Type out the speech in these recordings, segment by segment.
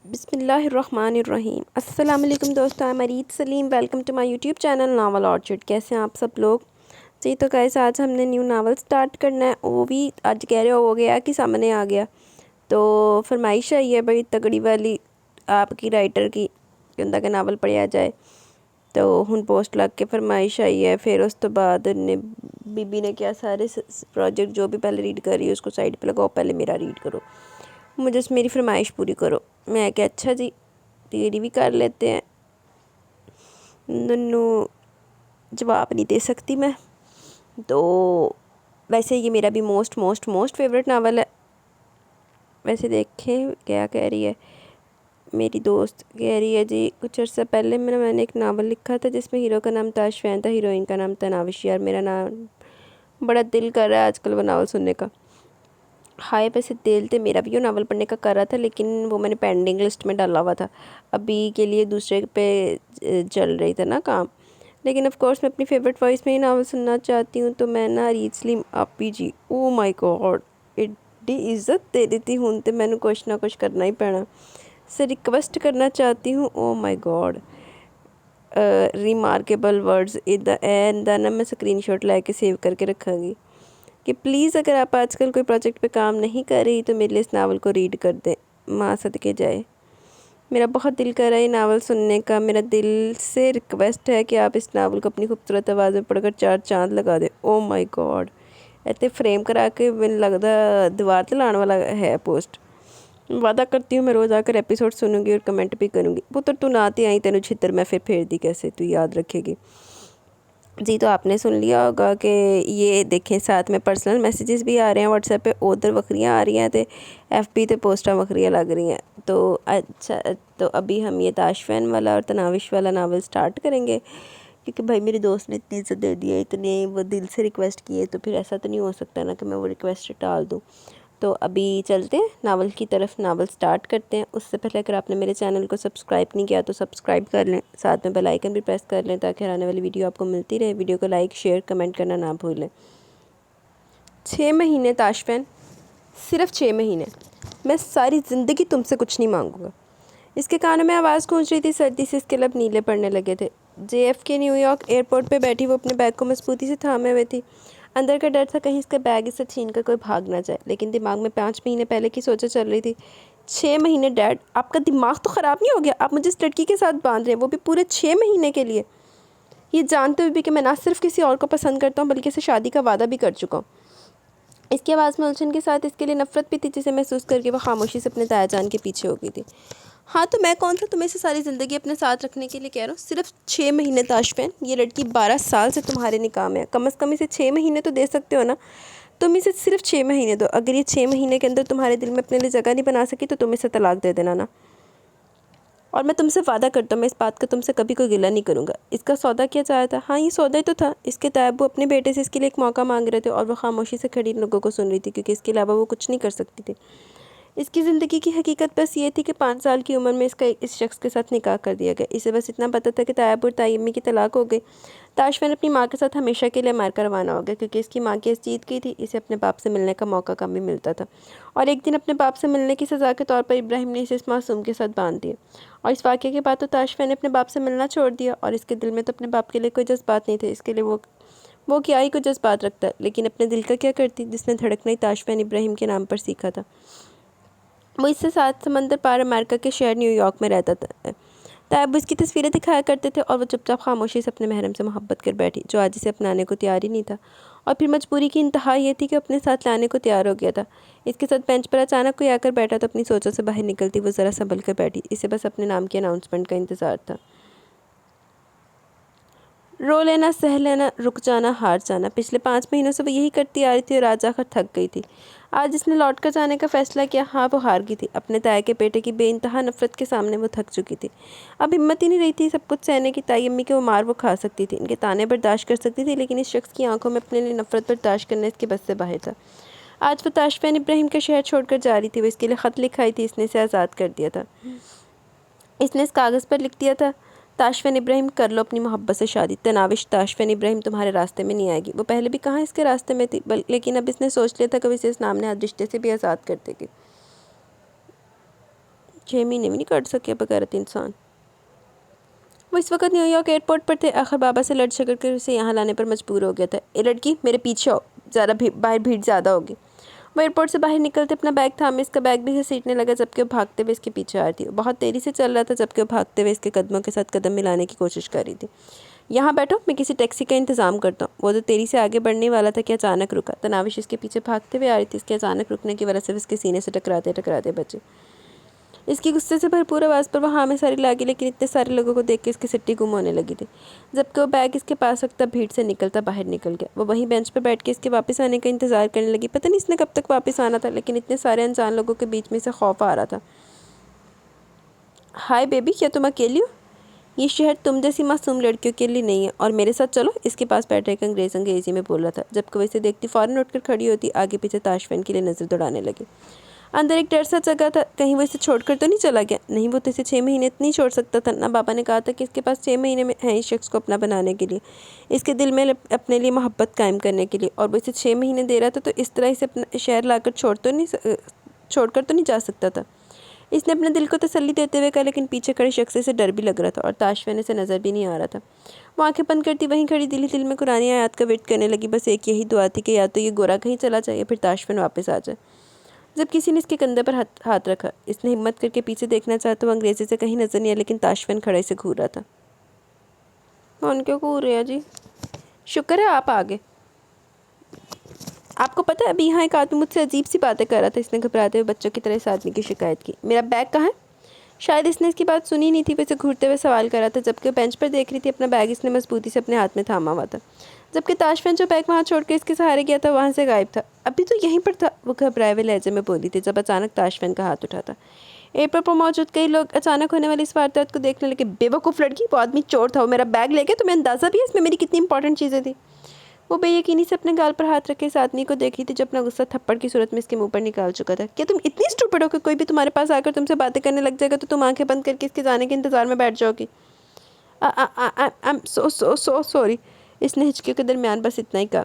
बिस्मिल्लाहिर्रहमानिर्रहीम। अस्सलाम वालेकुम दोस्तों, मैं Mareed Salim. Welcome to my YouTube channel novel orchard. कैसे हैं आप सब लोग? जी तो गाइस, आज हमने न्यू नावल स्टार्ट करना है। वो भी आज कह रहे हो गया कि सामने आ गया, तो फरमाइश आई है भाई तगड़ी वाली आपकी राइटर की कि के नावल पढ़िया जाए। तो हुन पोस्ट लग के फरमाइश आई है। फिर उस तो बाद ने बीबी ने क्या सारे प्रोजेक्ट जो भी पहले रीड कर रही है उसको साइड पे लगाओ, पहले मेरा रीड करो, मुझे मेरी फरमाइश पूरी करो। मैं क्या अच्छा जी तेरी भी कर लेते हैं। नन्नू जवाब नहीं दे सकती मैं तो। वैसे ये मेरा भी most most most favourite novel है। वैसे देखें क्या कह रही है मेरी दोस्त, कह रही है जी कुछ अर्सा पहले मैंने एक नावल लिखा था जिसमें हीरो का नाम ताशफैन था, हीरोइन का नाम तनाविश। यार मेरा नाम बड़ा दिल कर रहा है आजकल वो नावल सुनने का। हाय वैसे दिल तो मेरा भी वो नावल पढ़ने का कर रहा था, लेकिन वो मैंने पेंडिंग लिस्ट में डाला हुआ था। अभी के लिए दूसरे पे चल रही था ना काम। लेकिन ऑफ कोर्स मैं अपनी फेवरेट वॉइस में ही नावल सुनना चाहती हूँ, तो मैं ना रीत सलीम आपी जी, ओ माय गॉड एड्डी इज्जत दे देती हूँ तो मैंने कुछ ना कुछ करना ही पैना। से रिक्वेस्ट करना चाहती हूँ, ओ माय गॉड रिमार्केबल वर्ड्स इदा एंड ना मैं स्क्रीनशॉट लेके सेव करके रखांगी कि प्लीज़ अगर आप आजकल कोई प्रोजेक्ट पे काम नहीं कर रही तो मेरे लिए इस नावल को रीड कर दें, माँ सदके जाए। मेरा बहुत दिल कर रहा है ये नावल सुनने का। मेरा दिल से रिक्वेस्ट है कि आप इस नावल को अपनी खूबसूरत आवाज़ में पढ़कर 4 चांद लगा दें। ओ माय गॉड इतने फ्रेम करा के मैंने लगता दीवार ते लाने वाला है पोस्ट। वादा करती हूँ मैं रोज़ आकर एपिसोड सुनूंगी और कमेंट भी करूँगी। पुत्र तू ना आती आई तेन छितर मैं फिर फेर दी कैसे, तू याद रखेगी जी। तो आपने सुन लिया होगा कि ये देखें साथ में पर्सनल मैसेजेस भी आ रहे हैं व्हाट्सएप पे, उधर वक्रियाँ आ रही हैं तो एफबी पे पोस्टां वक्रियाँ लग रही हैं। तो अच्छा, तो अभी हम ये ताशफैन वाला और तनाविश वाला नावल स्टार्ट करेंगे क्योंकि भाई मेरी दोस्त ने इतनी इज़्ज़त दे दी है, इतने वो दिल से रिक्वेस्ट की है, तो फिर ऐसा तो नहीं हो सकता ना कि मैं वो रिक्वेस्ट टाल दूँ। तो अभी चलते हैं नावल की तरफ, नावल स्टार्ट करते हैं। उससे पहले अगर आपने मेरे चैनल को सब्सक्राइब नहीं किया तो सब्सक्राइब कर लें, साथ में बेल आइकन भी प्रेस कर लें ताकि आने वाली वीडियो आपको मिलती रहे। वीडियो को लाइक शेयर कमेंट करना ना भूलें। 6 महीने ताशफैन, सिर्फ 6 महीने, मैं सारी ज़िंदगी तुमसे कुछ नहीं मांगूंगा। इसके कानों में आवाज़ गूंज रही थी, सर्दी से इसके लब नीले पड़ने लगे थे। JFK न्यूयॉर्क एयरपोर्ट पे बैठी वो अपने बैग को मजबूती से थामे हुए थी। अंदर का डर था कहीं इसका बैग इसे छीन कर कोई भाग ना जाए, लेकिन दिमाग में 5 महीने पहले की सोचा चल रही थी। 6 महीने डैड, आपका दिमाग तो ख़राब नहीं हो गया? आप मुझे इस लड़की के साथ बांध रहे हैं, वो भी पूरे 6 महीने के लिए, ये जानते हुए भी कि मैं ना सिर्फ किसी और को पसंद करता हूँ बल्कि इसे शादी का वादा भी कर चुका हूँ। इसकी आवाज़ में उलझन के साथ इसके लिए नफरत भी थी, जिसे महसूस करके वह खामोशी से अपने ताया जान के पीछे हो गई थी। हाँ तो मैं कौन सा तुम्हें से सारी ज़िंदगी अपने साथ रखने के लिए कह रहा हूँ? सिर्फ 6 महीने ताशफैन, ये लड़की 12 साल से तुम्हारे निकाह में है, कम से कम इसे 6 महीने तो दे सकते हो ना। तुम इसे सिर्फ 6 महीने दो। अगर ये 6 महीने के अंदर तुम्हारे दिल में अपने लिए जगह नहीं बना सकी तो तुम इसे तलाक दे देना ना। और मैं तुमसे वादा करता हूँ मैं इस बात का तुमसे कभी कोई गिला नहीं करूँगा। इसका सौदा किया चाहा था? हाँ ये सौदा ही तो था। इसके तायब्बू अपने बेटे से इसके लिए एक मौका मांग रहे थे और वो खामोशी से खड़ी इन लोगों को सुन रही थी क्योंकि इसके अलावा वो कुछ नहीं कर सकती थी। इसकी ज़िंदगी की हकीकत बस ये थी कि 5 साल की उम्र में इसका इस शख्स के साथ निकाह कर दिया गया। इसे बस इतना पता था कि तायब और तायम्मी की तलाक हो गई। ताशफैन अपनी माँ के साथ हमेशा के लिए अमेरिका रवाना हो गया क्योंकि इसकी माँ की हंस जीत गई थी। इसे अपने बाप से मिलने का मौका कम ही मिलता था और एक दिन अपने बाप से मिलने की सज़ा के तौर पर इब्राहिम ने इसे इस मासूम के साथ बांध दिया। और इस वाक़े के बाद तो ताशफैन ने अपने बाप से मिलना छोड़ दिया और इसके दिल में तो अपने बाप के लिए कोई जज्बात नहीं थे। इसके लिए वो क्या ही कोई जज्बात रखता, लेकिन अपने दिल का क्या करती जिसने धड़कना ही ताशफैन इब्राहिम के नाम पर सीखा था। वो इससे 7 समंदर पार अमेरिका के शहर न्यूयॉर्क में रहता था। तायब उसकी तस्वीरें दिखाया करते थे और वो चुपचाप खामोशी से अपने महरम से मोहब्बत कर बैठी जो आज इसे अपनाने को तैयार ही नहीं था। और फिर मजबूरी की इंतहा ये थी कि अपने साथ लाने को तैयार हो गया था। इसके साथ बेंच पर अचानक कोई आकर बैठा तो अपनी सोचों से बाहर निकलती वो ज़रा संभल कर बैठी। इसे बस अपने नाम के अनाउंसमेंट का इंतज़ार था। रो लेना, सह लेना, रुक जाना, हार जाना, पिछले 5 महीनों से वो यही करती आ रही थी और आज आकर थक गई थी। आज इसने लौट कर जाने का फैसला किया। हाँ वो हार गई थी। अपने ताए के बेटे की बेइंतहा नफरत के सामने वो थक चुकी थी। अब हिम्मत ही नहीं रही थी सब कुछ सहने की। ताई अम्मी के वो मार वो खा सकती थी, इनके ताने बर्दाश्त कर सकती थी, लेकिन इस शख्स की आंखों में अपने लिए नफरत बर्दाश्त करना इसके बस से बाहर था। आज वो ताशफैन इब्राहिम का शहर छोड़कर जा रही थी। वो इसके लिए ख़त लिखाई थी, इसने इसे आज़ाद कर दिया था। इसने इस कागज़ पर लिख दिया था, ताशफैन इब्राहिम कर लो अपनी मोहब्बत से शादी। तनाविश, ताशफैन इब्राहिम तुम्हारे रास्ते में नहीं आएगी। वो पहले भी कहाँ इसके रास्ते में थी, लेकिन अब इसने सोच लिया था कि इसे इस नामने रिश्ते से भी आज़ाद कर देगी। 6 महीने भी नहीं कट सके बगैरत इंसान। वो इस वक्त न्यूयॉर्क एयरपोर्ट पर थे। आखिर बाबा से लड़ झगड़ कर उसे यहाँ लाने पर मजबूर हो गया था। ए लड़की, मेरे पीछे आओ, ज़्यादा बाहर भीड़ ज़्यादा होगी। वो एयरपोर्ट से बाहर निकलते अपना बैग थामे इसका बैग भी घसीटने लगा, जबकि वो भागते हुए इसके पीछे आ रही थी। बहुत तेज़ी से चल रहा था, जबकि वो भागते हुए इसके कदमों के साथ कदम मिलाने की कोशिश कर रही थी। यहाँ बैठो, मैं किसी टैक्सी का इंतज़ाम करता हूँ। वो तो तेज़ी से आगे बढ़ने वाला था कि अचानक रुका। तनाविश इसके पीछे भागते हुए आ रही थी। इसके अचानक रुकने की वजह से इसके सीने से टकराते टकराते बचे। इसकी गुस्से से भरपूर आवाज़ पर वो हाँ में सारी लागी, लेकिन इतने सारे लोगों को देख के इसकी सिट्टी गुम होने लगी थी। जबकि वो बैग इसके पास रखता भीड़ से निकलता बाहर निकल गया। वो वहीं बेंच पर बैठ के इसके वापस आने का इंतज़ार करने लगी। पता नहीं इसने कब तक वापस आना था, लेकिन इतने सारे अनजान लोगों के बीच में इसे खौफ आ रहा था। हाय बेबी, क्या तुम अकेली हो? ये शहर तुम जैसी मासूम लड़कियों के लिए नहीं है, और मेरे साथ चलो। इसके पास बैठा एक अंग्रेज़ अंग्रेजी में बोल रहा था। जबकि वो इसे देखती फ़ौरन उठकर खड़ी होती, आगे पीछे ताशफैन के लिए नज़र दौड़ाने लगी। अंदर एक डर सा जगह था, कहीं वो इसे छोड़कर तो नहीं चला गया। नहीं, वो तो इसे 6 महीने नहीं छोड़ सकता था ना। बाबा ने कहा था कि इसके पास 6 महीने में है इस शख्स को अपना बनाने के लिए, इसके दिल में अपने लिए मोहब्बत कायम करने के लिए, और वो इसे 6 महीने दे रहा था। तो इस तरह इसे अपना शहर लाकर छोड़कर तो नहीं जा सकता था। इसने अपने दिल को तसल्ली देते हुए कहा, लेकिन पीछे खड़े शख्स से डर भी लग रहा था और ताशफैन से नज़र भी नहीं आ रहा था। वो आंखें बंद करती वहीं खड़ी दिल में कुरानी आयत का विर्द करने लगी। बस एक यही दुआ थी कि या तो ये गोरा कहीं चला जाए या फिर ताशफैन वापस आ जाए। जब किसी ने इसके कंधे पर हाथ रखा, इसने हिम्मत करके पीछे देखना चाहा तो वो अंग्रेज़ी से कहीं नज़र नहीं आया, लेकिन ताशफैन खड़े से घूर रहा था। कौन क्यों घूर रहा है जी? शुक्र है आप आ गए। आपको पता है, अभी यहाँ एक आदमी मुझसे अजीब सी बातें कर रहा था। इसने घबराते हुए बच्चों की तरह इस आदमी की शिकायत की। मेरा बैग कहाँ है? शायद इसने इसकी बात सुनी नहीं थी, वैसे घूरते हुए सवाल कर रहा था। जबकि बेंच पर देख रही थी, अपना बैग इसने मजबूती से अपने हाथ में थामा हुआ था। जबकि ताशफैन जो बैग वहाँ छोड़कर इसके सहारे गया था, वहाँ से गायब था। अभी तो यहीं पर था, वो घबराए हुए लहजे में बोली थी, जब अचानक ताशफैन का हाथ उठा था। एयरपोर्ट पर मौजूद कई लोग अचानक होने वाली इस वारदात को देखने लगे। बेवकूफ़ लड़की, वो आदमी चोर था, वो मेरा बैग ले गया। तुम्हें अंदाज़ा भी है इसमें मेरी कितनी इंपॉर्टेंट चीज़ें थी? वो बेयकीनी से अपने गाल पर हाथ रखे इस आदमी को देख रही थी, जो अपना गुस्सा थप्पड़ की सूरत में इसके मुंह पर निकाल चुका था। क्या तुम इतनी स्टूपिड हो कि कोई भी तुम्हारे पास आकर तुमसे बातें करने लग जाएगा तो तुम आंखें बंद करके इसके जाने के इंतजार में बैठ जाओगी? I am so sorry. इसने हिचकियों के दरमियान बस इतना ही कहा।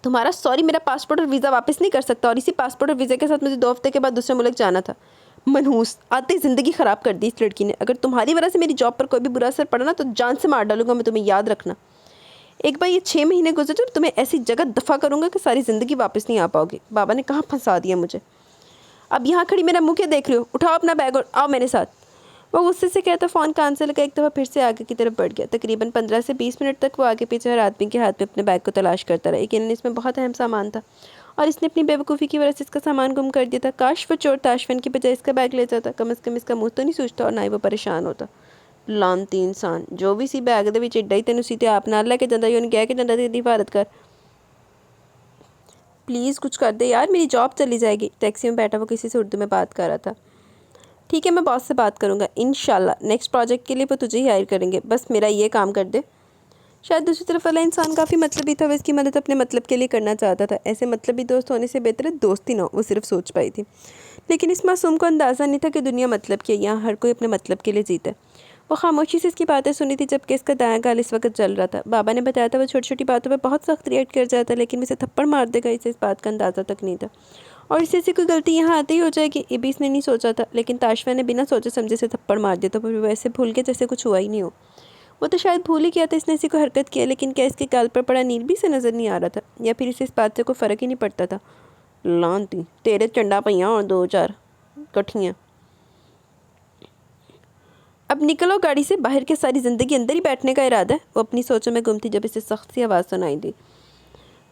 तुम्हारा सॉरी मेरा पासपोर्ट और वीज़ा वापस नहीं कर सकता, और इसी पासपोर्ट और वीज़ा के साथ मुझे 2 हफ्ते के बाद दूसरे मुल्क जाना था। मनहूस, आते ही ज़िंदगी ख़राब कर दी इस लड़की ने। अगर तुम्हारी वजह से मेरी जॉब पर कोई भी बुरा असर पड़ा ना, तो जान से मार डालूंगा मैं तुम्हें, याद रखना। एक बार ये 6 महीने गुजर जाए, तुम्हें ऐसी जगह दफ़ा करूँगा कि सारी ज़िंदगी वापस नहीं आ पाओगी। बाबा ने कहाँ फंसा दिया मुझे। अब यहाँ खड़ी मेरा मुँह क्या देख रहे हो? उठाओ अपना बैग और आओ मेरे साथ। वो गुस्से से कहता फ़ोन कान से लगा एक दफ़ा फिर से आगे की तरफ बढ़ गया। तकरीबन 15 से 20 मिनट तक वो आगे पीछे हर आदमी के हाथ में अपने बैग को तलाश करता रहा। यकीनन इसमें बहुत अहम सामान था, और इसने अपनी बेवकूफ़ी की वजह से इसका सामान गुम कर दिया था। काश वो चोर ताशफैन की बजाय इसका बैग ले जाता, कम से कम इसका मुँह तो नहीं सूझता और ना ही वो परेशान होता। लानती इंसान, जो भी सी बैग दे विच एड्डा ही तेन सीधे आप नाल लैके जांदा, उन्हें कह के जांदा तेरी हिफाजत कर। प्लीज़ कुछ कर दे यार, मेरी जॉब चली जाएगी। टैक्सी में बैठा वो किसी से उर्दू में बात कर रहा था। ठीक है, मैं बॉस से बात करूँगा, इंशाल्लाह नेक्स्ट प्रोजेक्ट के लिए वो तुझे ही हायर करेंगे, बस मेरा ये काम कर दे। शायद दूसरी तरफ वाला इंसान काफ़ी मतलबी था, वो इसकी मदद अपने मतलब के लिए करना चाहता था। ऐसे मतलबी दोस्त होने से बेहतर है दोस्त ही ना हो, वो सिर्फ सोच पाई थी। लेकिन इस मासूम को अंदाज़ा नहीं था कि दुनिया मतलब की है, यहाँ हर कोई अपने मतलब के लिए जीता है। वो खामोशी से इसकी बातें सुनी थी, जबकि इसका दायां गाल इस वक्त जल रहा था। बाबा ने बताया था वो छोटी छोटी बातों पर बहुत सख्त रिएक्ट कर जाता, लेकिन इसे थप्पड़ मार देगा इसे इस बात का अंदाज़ा तक नहीं था। और इससे कोई गलती यहाँ आते ही हो जाएगी, ये भी इसने नहीं सोचा था। लेकिन ताशफैन ने बिना सोचे समझे से थप्पड़ मार दिया, तो फिर वैसे भूल के जैसे कुछ हुआ ही नहीं हो। वो तो शायद भूल ही किया था इसने ऐसी कोई हरकत किया, लेकिन क्या इसके गाल पर पड़ा नील भी से नज़र नहीं आ रहा था, या फिर इसे इस बात से कोई फ़र्क ही नहीं पड़ता था। लानती तेरे चंडा पहियाँ और 2-4 कठियाँ। अब निकलो गाड़ी से बाहर, के सारी ज़िंदगी अंदर ही बैठने का इरादा है? वो अपनी सोचों में गुम थी जब इसे सख्त सी आवाज़ सुनाई दी।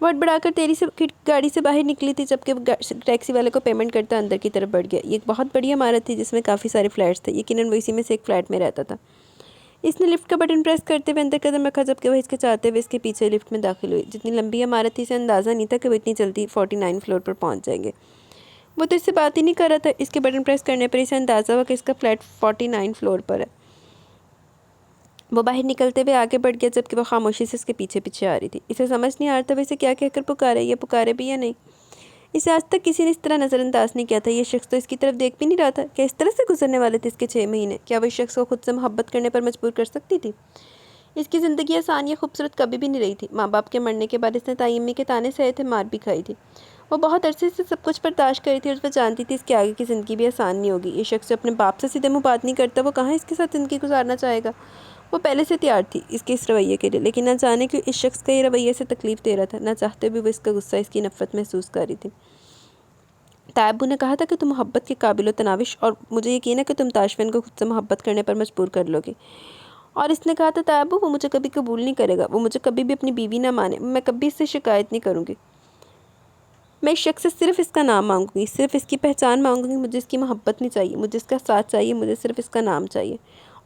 वो बढ़ाकर तेरी से गाड़ी से बाहर निकली थी, जबकि टैक्सी वाले को पेमेंट करता अंदर की तरफ बढ़ गया। ये एक बहुत बड़ी इमारत थी जिसमें काफ़ी सारे फ्लैट्स थे। यकीनन वो इसी में से एक फ़्लैट में रहता था। इसने लिफ्ट का बटन प्रेस करते हुए अंदर कदम रखा, जबकि वह इसके चाहते हुए इसके पीछे लिफ्ट में दाखिल हुई। जितनी लंबी इमारत थी, इसे अंदाज़ा नहीं था कि वो इतनी जल्दी 49 फ्लोर पर पहुंच जाएंगे। वो तो इससे बात ही नहीं कर रहा था। इसके बटन प्रेस करने पर इसे अंदाज़ा हुआ कि इसका फ्लैट 49 फ्लोर पर है। वो बाहर निकलते हुए आगे बढ़ गया, जबकि वो खामोशी से इसके पीछे पीछे आ रही थी। इसे समझ नहीं आ रहा था वैसे क्या कहकर पुकारे, या पुकारे भी या नहीं। इसे आज तक किसी ने इस तरह नज़रअंदाज नहीं किया था। ये शख्स तो इसकी तरफ देख भी नहीं रहा था। क्या इस तरह से गुजरने वाले थे इसके 6 महीने? क्या वो इस शख्स को खुद से मोहब्बत करने पर मजबूर कर सकती थी? इसकी ज़िंदगी आसान या खूबसूरत कभी भी नहीं रही थी। माँ बाप के मरने के बाद इसने ताई अम्मी के ताने सहे थे, मार भी खाई थी। वो बहुत अरसे से सब कुछ बर्दाश्त कर रही थी और वह जानती थी इसके आगे की ज़िंदगी भी आसान नहीं होगी। ये शख्स जो अपने बाप से सीधे मुँह बात नहीं करता, वो कहाँ इसके साथ ज़िंदगी गुजारना चाहेगा। वो पहले से तैयार थी इसके इस रवैये के लिए, लेकिन न जाने क्यों इस शख्स का ये रवैये से तकलीफ़ दे रहा था। न चाहते भी वो इसका गुस्सा, इसकी नफ़रत महसूस कर रही थी। तायब्बू ने कहा था कि तुम मोहब्बत के काबिल हो तनाविश, और मुझे यकीन है कि तुम ताशफिन को खुद से मोहब्बत करने पर मजबूर कर लोगे। और इसने कहा था, तायब्बू वो मुझे कभी कबूल नहीं करेगा, वो मुझे कभी भी अपनी बीवी ना माने, मैं कभी इससे शिकायत नहीं करूँगी। मैं इस शख्स से सिर्फ इसका नाम मांगूंगी, सिर्फ इसकी पहचान मांगूंगी। मुझे इसकी मोहब्बत नहीं चाहिए, मुझे इसका साथ चाहिए, मुझे सिर्फ इसका नाम चाहिए।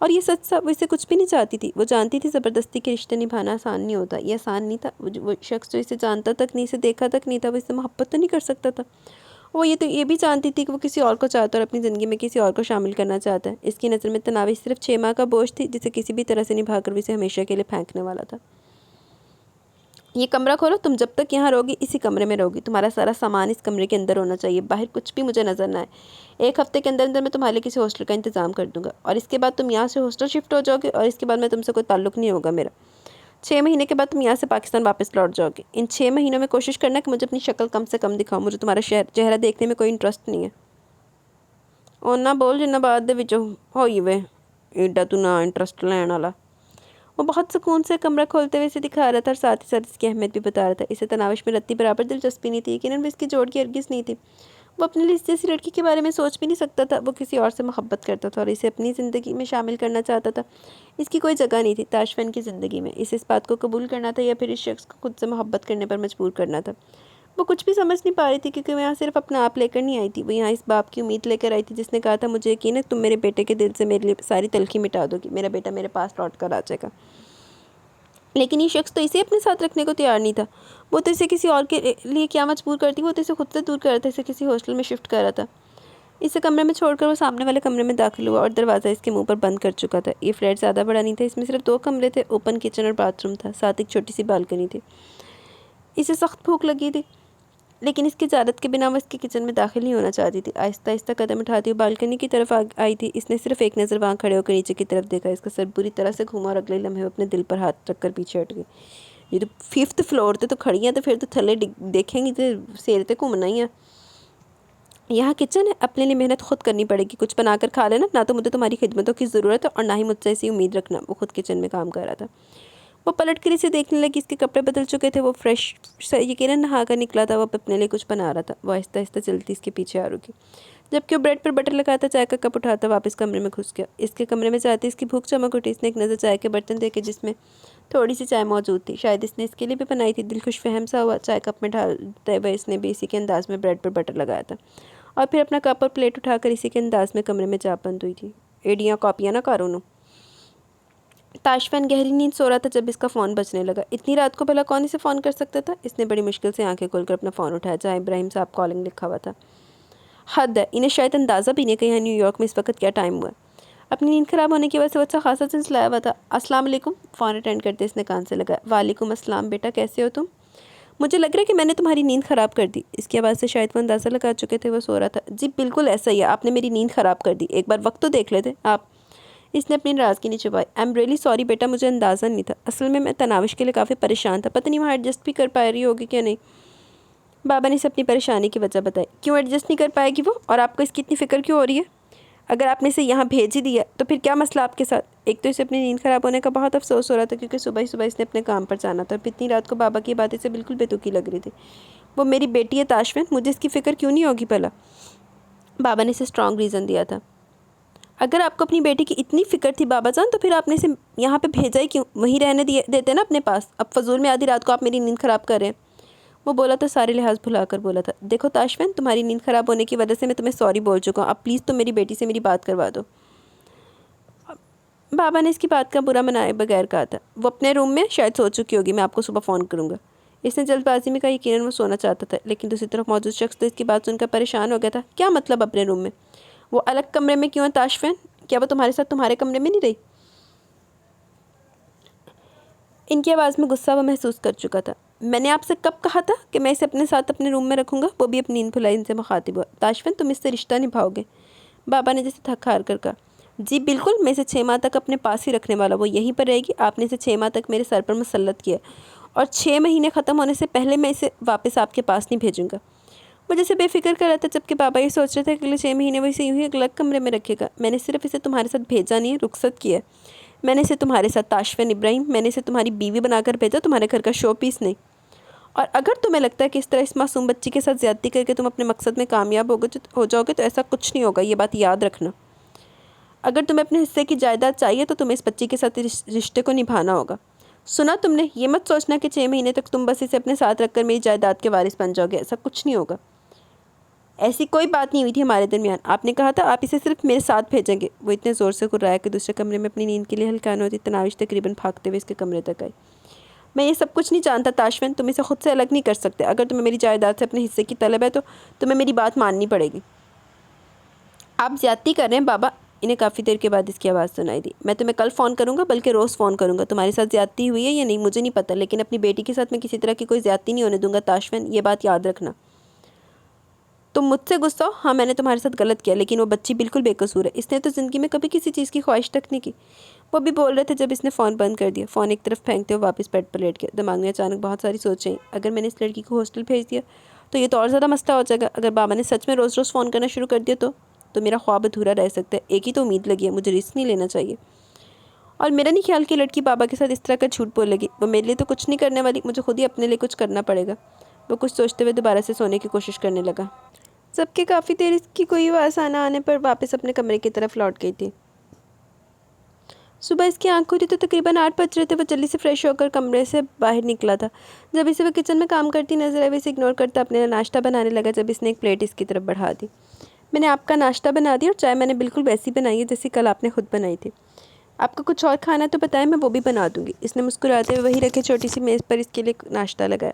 और ये सच था, वो इसे कुछ भी नहीं चाहती थी। वो जानती थी ज़बरदस्ती के रिश्ते निभाना आसान नहीं होता। ये आसान नहीं था। वो शख्स जो इसे जानता तक नहीं, इसे देखा तक नहीं था, वो इससे मोहब्बत तो नहीं कर सकता था। वो ये भी जानती थी कि वो किसी और को चाहता है और अपनी ज़िंदगी में किसी और को शामिल करना चाहता है। इसकी नज़र में तनावी सिर्फ 6 माह का बोझ थी, जिसे किसी भी तरह से निभाकर वो इसे हमेशा के लिए फेंकने वाला था। ये कमरा खोलो, तुम जब तक यहाँ रहोगी इसी कमरे में रहोगी। तुम्हारा सारा सामान इस कमरे के अंदर होना चाहिए, बाहर कुछ भी मुझे नज़र ना आए। 1 हफ्ते के अंदर अंदर मैं तुम्हारे लिए किसी हॉस्टल का इंतज़ाम कर दूंगा, और इसके बाद तुम यहाँ से हॉस्टल शिफ्ट हो जाओगे, और इसके बाद मैं तुमसे कोई ताल्लुक़ नहीं होगा मेरा। 6 महीने के बाद तुम यहाँ से पाकिस्तान वापस लौट जाओगे। इन 6 महीनों में कोशिश करना कि मुझे अपनी शक्ल कम से कम दिखाओ। मुझे तुम्हारा चेहरा देखने में कोई इंटरेस्ट नहीं है। ओना बोल जिन्ना बाद दे विच होई वे एडा तू ना इंटरेस्ट लैन वाला। वो बहुत सुकून से कमरा खोलते हुए इसे दिखा रहा था और साथ ही साथ इसकी अहमियत भी बता रहा था। इसे तनाविश में रत्ती बराबर दिलचस्पी नहीं थी, यकीनन भी इसकी जोड़ की हरगिज़ नहीं थी। वो अपने लिए इस जैसी लड़की के बारे में सोच भी नहीं सकता था। वो किसी और से मोहब्बत करता था और इसे अपनी ज़िंदगी में शामिल करना चाहता था। इसकी कोई जगह नहीं थी ताशफिन की ज़िंदगी में। इसे इस बात को कबूल करना था या फिर इस शख्स को खुद से मोहब्बत करने पर मजबूर करना था। वो कुछ भी समझ नहीं पा रही थी, क्योंकि वो यहाँ सिर्फ अपना आप लेकर नहीं आई थी। वो यहाँ इस बाप की उम्मीद लेकर आई थी जिसने कहा था, मुझे यकीन है तुम मेरे बेटे के दिल से मेरे लिए सारी तलखी मिटा दोगी, मेरा बेटा मेरे पास लौट कर आ जाएगा। लेकिन ये शख्स तो इसे अपने साथ रखने को तैयार नहीं था। वो तो इसे किसी और के लिए क्या मजबूर करती, वो तो इसे खुद से दूर कर रहा था, इसे किसी हॉस्टल में शिफ्ट कर रहा था। इसे कमरे में छोड़कर वो सामने वाले कमरे में दाखिल हुआ और दरवाज़ा इसके मुंह पर बंद कर चुका था। ये फ्लैट ज़्यादा बड़ा नहीं था, इसमें सिर्फ 2 कमरे थे, ओपन किचन और बाथरूम था, साथ एक छोटी सी बालकनी थी। इसे सख्त भूख लगी थी, लेकिन इसकी इजाज़त के बिना वो इसके किचन में दाखिल नहीं होना चाहती थी। आहिस्ता आहिस्ता कदम उठाती हुई बालकनी की तरफ आई थी। इसने सिर्फ एक नज़र वहाँ खड़े होकर नीचे की तरफ देखा। इसका सर बुरी तरह से घूमा और अगले लम्हे अपने दिल पर हाथ रखकर पीछे हट गई। ये तो 5th फ्लोर ते तो खड़ी हैं, तो फिर तो थले देखेंगी तो सेर ते घूमना ही है। यहाँ किचन है, अपने लिए मेहनत खुद करनी पड़ेगी। कुछ बनाकर खा लेना, ना तो मुझे तुम्हारी खिदमतों की ज़रूरत है और ना ही मुझसे ऐसी उम्मीद रखना। वो खुद किचन में काम कर रहा था। वो पलट कर इसे देखने लगी। इसके कपड़े बदल चुके थे, वो फ्रेश यकीनन नहा कर निकला था। वो अपने लिए कुछ बना रहा था। वो आहिस्ता आहिस्ता चलती इसके पीछे आ रुकी, जबकि वो ब्रेड पर बटर लगाता, चाय का कप उठाता, वापस कमरे में घुस गया। इसके कमरे में जाते इसकी भूख चमक उठी। इसने एक नज़र चाय के बर्तन देखे जिसमें थोड़ी सी चाय मौजूद थी। शायद इसने इसके लिए भी बनाई थी। दिल खुशफहम सा हुआ। चाय कप में डालते हुए इसने भी इसी के अंदाज में ब्रेड पर बटर लगाया था और फिर अपना कप और प्लेट उठाकर इसी के अंदाज में कमरे में जा बंद हुई थी। एडियाँ कॉपियाँ ना कारों। ताशफिन गहरी नींद सो रहा था जब इसका फ़ोन बजने लगा। इतनी रात को भला कौन इसे फ़ोन कर सकता था। इसने बड़ी मुश्किल से आंखें खोलकर अपना फ़ोन उठाया, जहाँ इब्राहिम साहब कॉलिंग लिखा हुआ था। हद है, इन्हें शायद अंदाज़ा भी नहीं कि यहाँ न्यूयॉर्क में इस वक्त क्या टाइम हुआ है। अपनी नींद ख़राब होने की वजह से वो अच्छा खासा चिल्लाया हुआ था। अस्सलाम वालेकुम। फ़ोन अटेंड करते इसने कान से लगाया। वालेकुम अस्सलाम बेटा, कैसे हो तुम? मुझे लग रहा है कि मैंने तुम्हारी नींद ख़राब कर दी। इसकी आवाज़ से शायद वो अंदाज़ा लगा चुके थे वो सो रहा था। जी बिल्कुल ऐसा ही है, आपने मेरी नींद ख़राब कर दी। एक बार वक्त तो देख लेते आप। इसने अपनी नाराज़गी नहीं छुपाई। आई एम रियली सॉरी बेटा, मुझे अंदाज़ा नहीं था। असल में मैं तनाविश के लिए काफ़ी परेशान था, पता नहीं वहाँ एडजस्ट भी कर पा रही होगी क्या नहीं। बाबा ने इसे अपनी परेशानी की वजह बताई। क्यों एडजस्ट नहीं कर पाएगी वो, और आपको इसकी इतनी फ़िक्र क्यों हो रही है? अगर आपने इसे यहाँ भेज ही दिया तो फिर क्या मसला आपके साथ? एक तो इसे अपनी नींद ख़राब होने का बहुत अफसोस हो रहा था, क्योंकि सुबह ही सुबह इसने अपने काम पर जाना था और इतनी रात को बाबा की बातें से बिल्कुल बेतुकी लग रही थी। वो मेरी बेटी है ताशफिन, मुझे इसकी फ़िक्र क्यों नहीं होगी भला? बाबा ने इसे स्ट्रॉन्ग रीज़न दिया था। अगर आपको अपनी बेटी की इतनी फ़िक्र थी बाबा जान, तो फिर आपने इसे यहाँ पे भेजा ही क्यों? वहीं रहने देते ना अपने पास। अब फजूल में आधी रात को आप मेरी नींद ख़राब कर रहे हैं। वो बोला तो सारे लिहाज भुला कर बोला था। देखो ताशफिन, तुम्हारी नींद ख़राब होने की वजह से मैं तुम्हें सॉरी बोल चुका हूँ। अब प्लीज़ तुम मेरी बेटी से मेरी बात करवा दो। बाबा ने इसकी बात का बुरा मनाए बगैर कहा था। वो अपने रूम में शायद सो चुकी होगी, मैं आपको सुबह फ़ोन करूँगा। इसने जल्दबाजी में कहा। यकीनन वो सोना चाहता था, लेकिन दूसरी तरफ मौजूद शख्स तो इसकी बात सुनकर परेशान हो गया था। क्या मतलब अपने रूम में? वो अलग कमरे में क्यों है ताशफिन? क्या वो तुम्हारे साथ तुम्हारे कमरे में नहीं रही? इनकी आवाज़ में गुस्सा वो महसूस कर चुका था। मैंने आपसे कब कहा था कि मैं इसे अपने साथ अपने रूम में रखूँगा? वो भी अपनी नींद भुलाई इनसे मुखातिब हुआ। ताशफिन, तुम इससे रिश्ता निभाओगे? बाबा ने जैसे थक हार कर कहा। जी बिल्कुल, मैं इसे 6 माह तक अपने पास ही रखने वाला। वो यहीं पर रहेगी। आपने इसे 6 माह तक मेरे सर पर मुसल्लत किया और 6 महीने ख़त्म होने से पहले मैं इसे वापस आपके पास नहीं भेजूँगा। वो जैसे बेफिक्र कर रहा था, जबकि बाबा ये सोच रहे थे कि अगले 6 महीने वो इसे यूं ही एक अलग कमरे में रखेगा। मैंने सिर्फ इसे तुम्हारे साथ भेजा नहीं है, रुखसत किया है। मैंने इसे तुम्हारे साथ ताशफिन इब्राहिम, मैंने इसे तुम्हारी बीवी बनाकर भेजा, तुम्हारे घर का शो पीस नहीं। और अगर तुम्हें लगता है कि इस तरह इस मासूम बच्ची के साथ ज़्यादती करके तुम अपने मकसद में कामयाब हो जाओगे, तो ऐसा कुछ नहीं होगा, ये बात याद रखना। अगर तुम्हें अपने हिस्से की जायदाद चाहिए तो तुम्हें इस बच्ची के साथ रिश्ते को निभाना होगा। सुना तुमने? ये मत सोचना कि 6 महीने तक तुम बस इसे अपने साथ रखकर मेरी जायदाद के वारिस बन जाओगे, ऐसा कुछ नहीं होगा। ऐसी कोई बात नहीं हुई थी हमारे दरमियान। आपने कहा था आप इसे सिर्फ मेरे साथ भेजेंगे। वो इतने ज़ोर से गुर्राया कि दूसरे कमरे में अपनी नींद के लिए हल्कान होती तनाविश तकरीबन भागते हुए इसके कमरे तक आई। मैं ये सब कुछ नहीं जानता ताशविन, तुम इसे खुद से अलग नहीं कर सकते। अगर तुम्हें मेरी जायदाद से अपने हिस्से की तलब है तो तुम्हें मेरी बात माननी पड़ेगी। आप ज्यादती कर रहे हैं बाबा। इन्हें काफ़ी देर के बाद इसकी आवाज़ सुनाई दी। मैं तुम्हें कल फ़ोन करूँगा, बल्कि रोज़ फ़ोन करूँगा। तुम्हारे साथ ज्यादती हुई है या नहीं मुझे नहीं पता, लेकिन अपनी बेटी के साथ मैं किसी तरह की कोई ज्यादती नहीं होने दूंगा ताशविन, ये बात याद रखना। तुम मुझसे गुस्सा हो? हाँ, मैंने तुम्हारे साथ गलत किया, लेकिन वो बच्ची बिल्कुल बेकसूर है। इसने तो ज़िंदगी में कभी किसी चीज़ की ख्वाहिश तक नहीं की। वो भी बोल रहे थे जब इसने फ़ोन बंद कर दिया। फ़ोन एक तरफ फेंकते हुए वापस बेड पर लेट गया। दिमाग में अचानक बहुत सारी सोचें आई। अगर मैंने इस लड़की को हॉस्टल भेज दिया तो ये तो और ज़्यादा मसला हो जाएगा। अगर बाबा ने सच में रोज़ रोज़ फ़ोन करना शुरू कर दिया तो मेरा ख्वाब अधूरा रह सकता है। एक ही तो उम्मीद लगी है, मुझे रिस्क नहीं लेना चाहिए। और मेरा नहीं ख्याल कि लड़की बाबा के साथ इस तरह का झूठ बोलेगी। वो मेरे लिए तो कुछ नहीं करने वाली, मुझे खुद ही अपने लिए कुछ करना पड़ेगा। वो कुछ सोचते हुए दोबारा से सोने की कोशिश करने लगा। सबके काफ़ी देर इसकी कोई आवाज़ आने पर वापस अपने कमरे की तरफ लौट गई थी। सुबह इसकी आंख खुली तो तकरीबन 8 बज रहे थे। वो जल्दी से फ्रेश होकर कमरे से बाहर निकला था। जब इसे वो किचन में काम करती नजर आई, वो इसे इग्नोर करता अपने लिए नाश्ता बनाने लगा। जब इसने एक प्लेट इसकी तरफ बढ़ा दी। मैंने आपका नाश्ता बना दिया और चाय मैंने बिल्कुल वैसी बनाई है जैसी कल आपने खुद बनाई थी। आपको कुछ और खाना तो बताएं, मैं वो भी बना दूंगी। इसने मुस्कुराते हुए वही रखे छोटी सी मेज़ पर इसके लिए नाश्ता लगाया।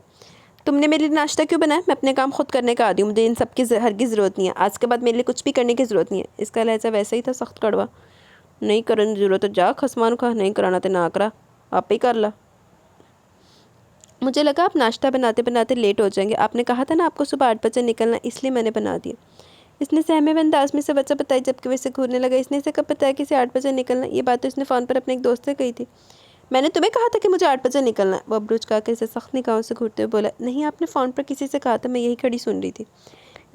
तुमने मेरे लिए नाश्ता क्यों बनाया? मैं अपने काम खुद करने का आदी हूँ, मुझे इन सब की हरगिज़ ज़रूरत नहीं है। आज के बाद मेरे लिए कुछ भी करने की ज़रूरत नहीं है। इसका लहजा वैसा ही था, सख्त कड़वा। नहीं करने की ज़रूरत है, जा खसमान का नहीं कराना तो ना करा, आप ही कर ला। मुझे लगा आप नाश्ता बनाते बनाते लेट हो जाएंगे। आपने कहा था ना आपको सुबह 8 बजे निकलना, इसलिए मैंने बना दिया। इसने सहमे हुए अंदाज में से वजह बताई, जबकि वैसे घूरने लगा। इसने इसे कब बताया कि इसे 8 बजे निकलना? ये बात तो इसने फ़ोन पर अपने एक दोस्त से कही थी। मैंने तुम्हें कहा था कि मुझे 8 बजे निकलना है। वो अबरूज का के इसे सख्त निगाहों से घूरते हुए बोला। नहीं, आपने फ़ोन पर किसी से कहा था, मैं यही खड़ी सुन रही थी।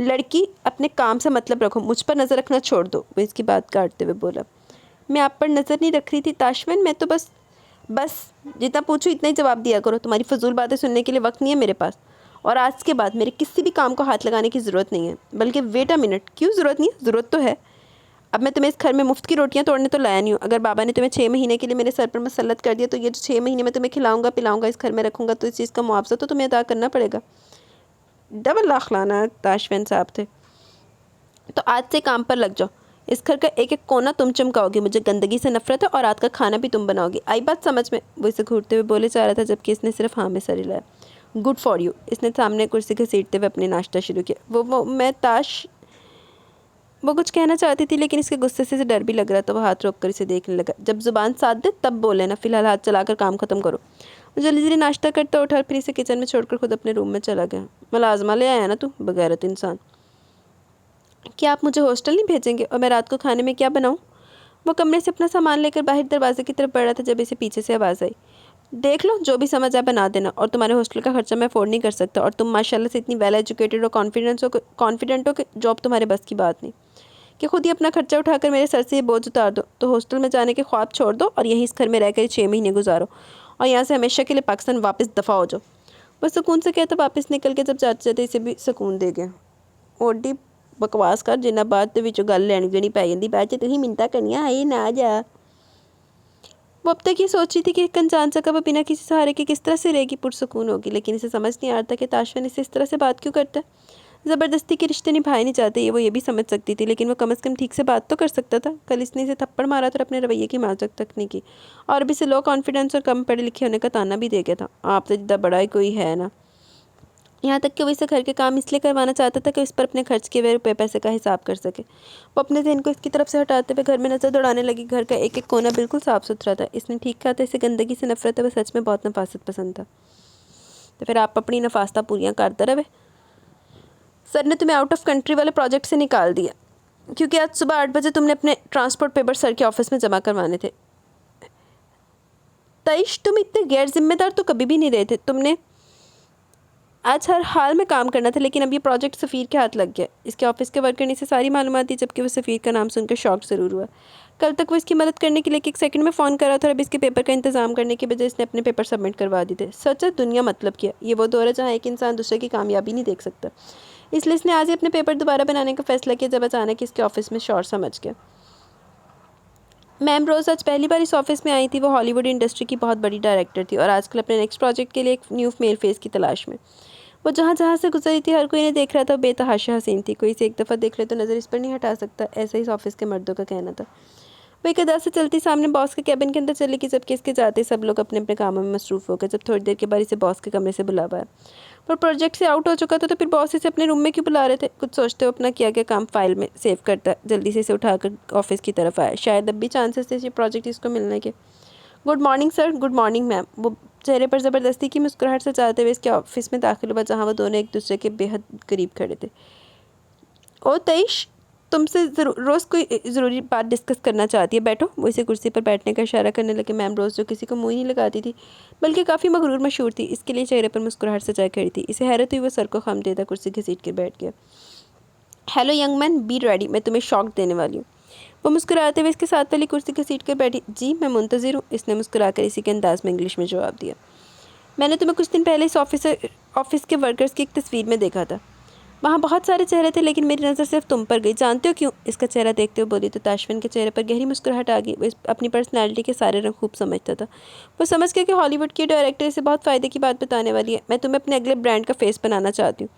लड़की, अपने काम से मतलब रखो, मुझ पर नज़र रखना छोड़ दो। वो इसकी बात काटते हुए बोला। मैं आप पर नज़र नहीं रख रही थी ताशविन, मैं तो बस जितना पूछूं इतना ही जवाब दिया करो। तुम्हारी फजूल बातें सुनने के लिए वक्त नहीं है मेरे पास। और आज के बाद मेरे किसी भी काम को हाथ लगाने की ज़रूरत नहीं है। बल्कि वेट अ मिनट, क्यों ज़रूरत नहीं है? ज़रूरत तो है। अब मैं तुम्हें इस घर में मुफ्त की रोटियां तोड़ने तो लाया नहीं हूँ। अगर बाबा ने तुम्हें 6 महीने के लिए मेरे सर पर मुसल्लत कर दिया तो ये जो 6 महीने में तुम्हें खिलाऊंगा पिलाऊंगा, इस घर में रखूँगा, तो इस चीज़ का मुआवजा तो तुम्हें अदा करना पड़ेगा। डबल लाख लाना ताशविन साहब थे। तो आज से काम पर लग जाओ। इस घर का एक एक कोना तुम चमकाओगे। मुझे गंदगी से नफरत है और रात का खाना भी तुम बनाओगी। आई बात समझ में? वो इसे घूरते हुए बोले जा रहा था, जबकि इसने सिर्फ हाँ में सर हिलाया। Good for you. इसने सामने कुर्सी घसीटते हुए अपने नाश्ता शुरू किया। वो कुछ कहना चाहती थी, लेकिन इसके गुस्से से डर भी लग रहा था। वो हाथ रोक कर इसे देखने लगा। जब जुबान साध दे तब बोले ना, फिलहाल हाथ चलाकर काम खत्म करो। वो जल्दी जल्दी नाश्ता करता उठा और फिर इसे किचन में छोड़कर खुद अपने रूम में चला गया। मुलाजमा ले आया ना तू, बगैरत इंसान। क्या आप मुझे हॉस्टल नहीं भेजेंगे? और मैं रात को खाने में क्या बनाऊँ? वो कमरे से अपना सामान लेकर बाहर दरवाजे की तरफ बढ़ा था, जब इसे पीछे से आवाज़ आई। देख लो, जो भी समझ आए बना देना। और तुम्हारे हॉस्टल का खर्चा मैं अफोर्ड नहीं कर सकता। और तुम माशाल्लाह से इतनी वेल एजुकेटेड और कॉन्फिडेंट हो कि जॉब तुम्हारे बस की बात नहीं, कि खुद ही अपना खर्चा उठाकर मेरे सर से ये बोझ उतार दो। तो हॉस्टल में जाने के ख्वाब छोड़ दो और यहीं इस घर में रहकर 6 महीने गुजारो और यहाँ से हमेशा के लिए पाकिस्तान वापस दफ़ा हो जाओ। बस सुकून से कहता वापस निकल के जब जाते जाते इसे भी सुकून दे गया। ओडी बकवास कर, जिन्ना बाद ਦੇ ਵਿੱਚ ਗੱਲ ਲੈਣੀ ਦੇਣੀ ਪੈ ਜਾਂਦੀ, ਬਾਅਦ 'ਚ ਤੁਸੀਂ ਮਿੰਤਾ करनिया हाय ना जा। वो अब तक ये सोच रही थी कि एक अनजान जगह पर बिना किसी सहारे के किस तरह से रहेगी, पुरसुकून होगी। लेकिन इसे समझ नहीं आ रहा था कि ताशविन इसे इस तरह से बात क्यों करता है। ज़बरदस्ती के रिश्ते निभाए नहीं जाते, वो ये भी समझ सकती थी, लेकिन वो कम से कम ठीक से बात तो कर सकता था। कल इसने इसे थप्पड़ मारा था और अपने रवैये की हिमाकत तक नहीं की, और भी इसे लो कॉन्फिडेंस और कम पढ़े लिखे होने का ताना भी दे गया था। आप तो जितना बड़ा ही कोई है ना। यहाँ तक कि वो इसे घर के काम इसलिए करवाना चाहता था कि इस पर अपने खर्च किए हुए रुपये पैसे का हिसाब कर सके। वो अपने ध्यान को इसकी तरफ से हटाते हुए घर में नजर दौड़ाने लगी। घर का एक एक कोना बिल्कुल साफ़ सुथरा था। इसने ठीक कहा था, इसे गंदगी से नफरत है, वह सच में बहुत नफासत पसंद था। तो फिर आप अपनी नफासता पूरियाँ करते रहे। सर ने तुम्हें आउट ऑफ कंट्री वाले प्रोजेक्ट से निकाल दिया क्योंकि आज सुबह 8 बजे तुमने अपने ट्रांसपोर्ट पेपर सर के ऑफिस में जमा करवाने थे। तईश, तुम इतने गैर जिम्मेदार तो कभी भी नहीं रहे थे। तुमने आज हर हाल में काम करना था, लेकिन अब ये प्रोजेक्ट सफ़ीर के हाथ लग गया। इसके ऑफिस के वर्कर ने इसे सारी मालूमात दी, जबकि वो सफ़ीर का नाम सुनकर शॉक ज़रूर हुआ। कल तक वो इसकी मदद करने के लिए एक सेकंड में फ़ोन कर रहा था, और अब इसके पेपर का इंतज़ाम करने के बजाय इसने अपने पेपर सबमिट करवा दिए थे। सच है, दुनिया मतलब क्या। ये वो दौर है जहाँ एक इंसान दूसरे की कामयाबी नहीं देख सकता। इसलिए इसने आज ही अपने पेपर दोबारा बनाने का फैसला किया, जब अचानक इसके ऑफिस में शोर समझ गया। मैम रोज़ आज पहली बार इस ऑफिस में आई थी। वो हॉलीवुड इंडस्ट्री की बहुत बड़ी डायरेक्टर थी और आजकल अपने नेक्स्ट प्रोजेक्ट के लिए एक न्यू मेल फेस की तलाश में। वो जहाँ जहाँ से गुजरी थी हर कोई इन्हें देख रहा था। बेतहाशा हसीन थी, कोई इसे एक दफ़ा देख ले तो नज़र इस पर नहीं हटा सकता, ऐसा ही इस ऑफिस के मर्दों का कहना था। वो एक अदा से चलती सामने बॉस के कैबिन के अंदर चली गई, जबकि इसके जाते सब लोग अपने अपने कामों में मसरूफ़ हो गए। जब थोड़ी देर के बाद इसे बॉस के कमरे से बुला पाया, पर प्रोजेक्ट से आउट हो चुका था, तो फिर बॉस इसे अपने रूम में क्यों बुला रहे थे। कुछ सोचते हुए अपना किया गया काम फाइल में सेव करता जल्दी से इसे उठाकर ऑफिस की तरफ आया। शायद अब भी चांसेस थे ये प्रोजेक्ट इसको मिलने के। Good morning sir. Good morning ma'am. वो चेहरे पर ज़बरदस्ती की मुस्कुराहट सजाते हुए इसके ऑफिस में दाखिल हुआ, जहाँ वो दोनों एक दूसरे के बेहद करीब खड़े थे। ओ तईश, तुमसे रोज़ कोई ज़रूरी बात डिस्कस करना चाहती है, बैठो। वो इसे कुर्सी पर बैठने का इशारा करने लगे। मैम रोज़ जो किसी को मुँह नहीं लगाती थी, बल्कि काफ़ी मगरूर मशहूर थी, इसके लिए चेहरे पर मुस्कुराहट सजाए खड़ी थी। इसे हैरत हुई, वो सर को खम देता कुर्सी घसीट कर बैठ गया। Hello young man, be ready, मैं तुम्हें शॉक देने वाली हूँ। वो मुस्कुराते हुए इसके साथ वाली कुर्सी घसीट कर बैठी। जी मैं मुंतज़िर हूँ, इसने मुस्कुराकर इसी के अंदाज में इंग्लिश में जवाब दिया। मैंने तुम्हें कुछ दिन पहले इस ऑफिस के वर्कर्स की एक तस्वीर में देखा था। वहाँ बहुत सारे चेहरे थे, लेकिन मेरी नज़र सिर्फ तुम पर गई। जानते हो क्यों? इसका चेहरा देखते हुए बोली तो ताशफिन के चेहरे पर गहरी मुस्कुराहट आ गई। वो अपनी पर्सनैलिटी के सारे रंग खूब समझता था। वो समझ गया कि हॉलीवुड की डायरेक्टर इसे बहुत फ़ायदे की बात बताने वाली है। मैं तुम्हें अपने अगले ब्रांड का फेस बनाना चाहती हूँ।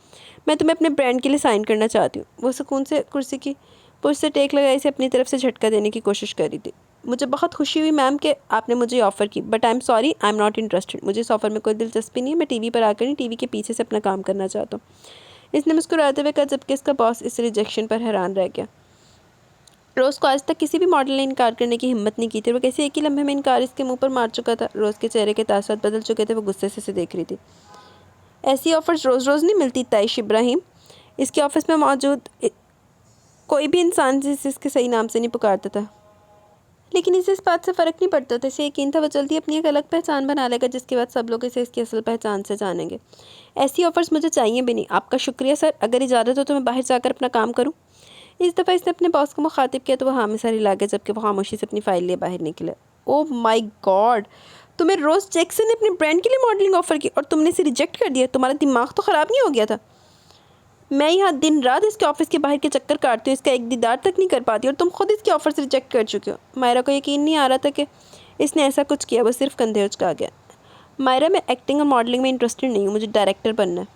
मैं तुम्हें अपने ब्रांड के लिए साइन करना चाहती हूँ। वो सुकून से कुर्सी की पुश से टेक लगाई, इसे अपनी तरफ से झटका देने की कोशिश कर रही थी। मुझे बहुत खुशी हुई मैम कि आपने मुझे ऑफ़र की, but I am sorry, I am not interested. मुझे इस ऑफ़र में कोई दिलचस्पी नहीं है। मैं टीवी पर आकर नहीं, टीवी के पीछे से अपना काम करना चाहता हूँ, इसने मुस्कुराते हुए कहा, जबकि इसका बॉस इस रिजेक्शन पर हैरान रह गया। रोज़ को आज तक किसी भी मॉडल ने इनकार करने की हिम्मत नहीं की थी। वो कैसे एक ही लम्हे में इनकार इसके मुंह पर मार चुका था। रोज़ के चेहरे के तासुरात बदल चुके थे। वो गुस्से से देख रही थी। ऐसी ऑफ़र्स रोज़ रोज़ नहीं मिलती ताइश इब्राहिम। इसके ऑफिस में मौजूद कोई भी इंसान जिसे इसके सही नाम से नहीं पुकारता था, लेकिन इसे इस बात से फ़र्क नहीं पड़ता था। इसे यकीन था वो जल्दी अपनी एक अलग पहचान बना लेगा, जिसके बाद सब लोग इसे इसकी असल पहचान से जानेंगे। ऐसी ऑफ़र्स मुझे चाहिए भी नहीं। आपका शुक्रिया सर, अगर इजाज़त हो तो मैं बाहर जाकर अपना काम करूं। इस दफ़ा इसने अपने बॉस को मुखातिब किया तो वह हाँ में सर हिला गया, जबकि वो खामोशी से अपनी फ़ाइल लिए बाहर निकला। ओह माय गॉड, तुम्हें रोज़ जैक्सन ने अपने ब्रांड के लिए मॉडलिंग ऑफ़र की और तुमने इसे रिजेक्ट कर दिया। तुम्हारा दिमाग तो ख़राब नहीं हो गया था? मैं यहाँ दिन रात इसके ऑफिस के बाहर के चक्कर काटती हूँ, इसका एक दीदार तक नहीं कर पाती, और तुम खुद इसके ऑफर से रिजेक्ट कर चुके हो। मायरा को यकीन नहीं आ रहा था कि इसने ऐसा कुछ किया। वो सिर्फ कंधे उचका गया। मायरा, मैं एक्टिंग और मॉडलिंग में इंटरेस्टेड नहीं हूँ, मुझे डायरेक्टर बनना है।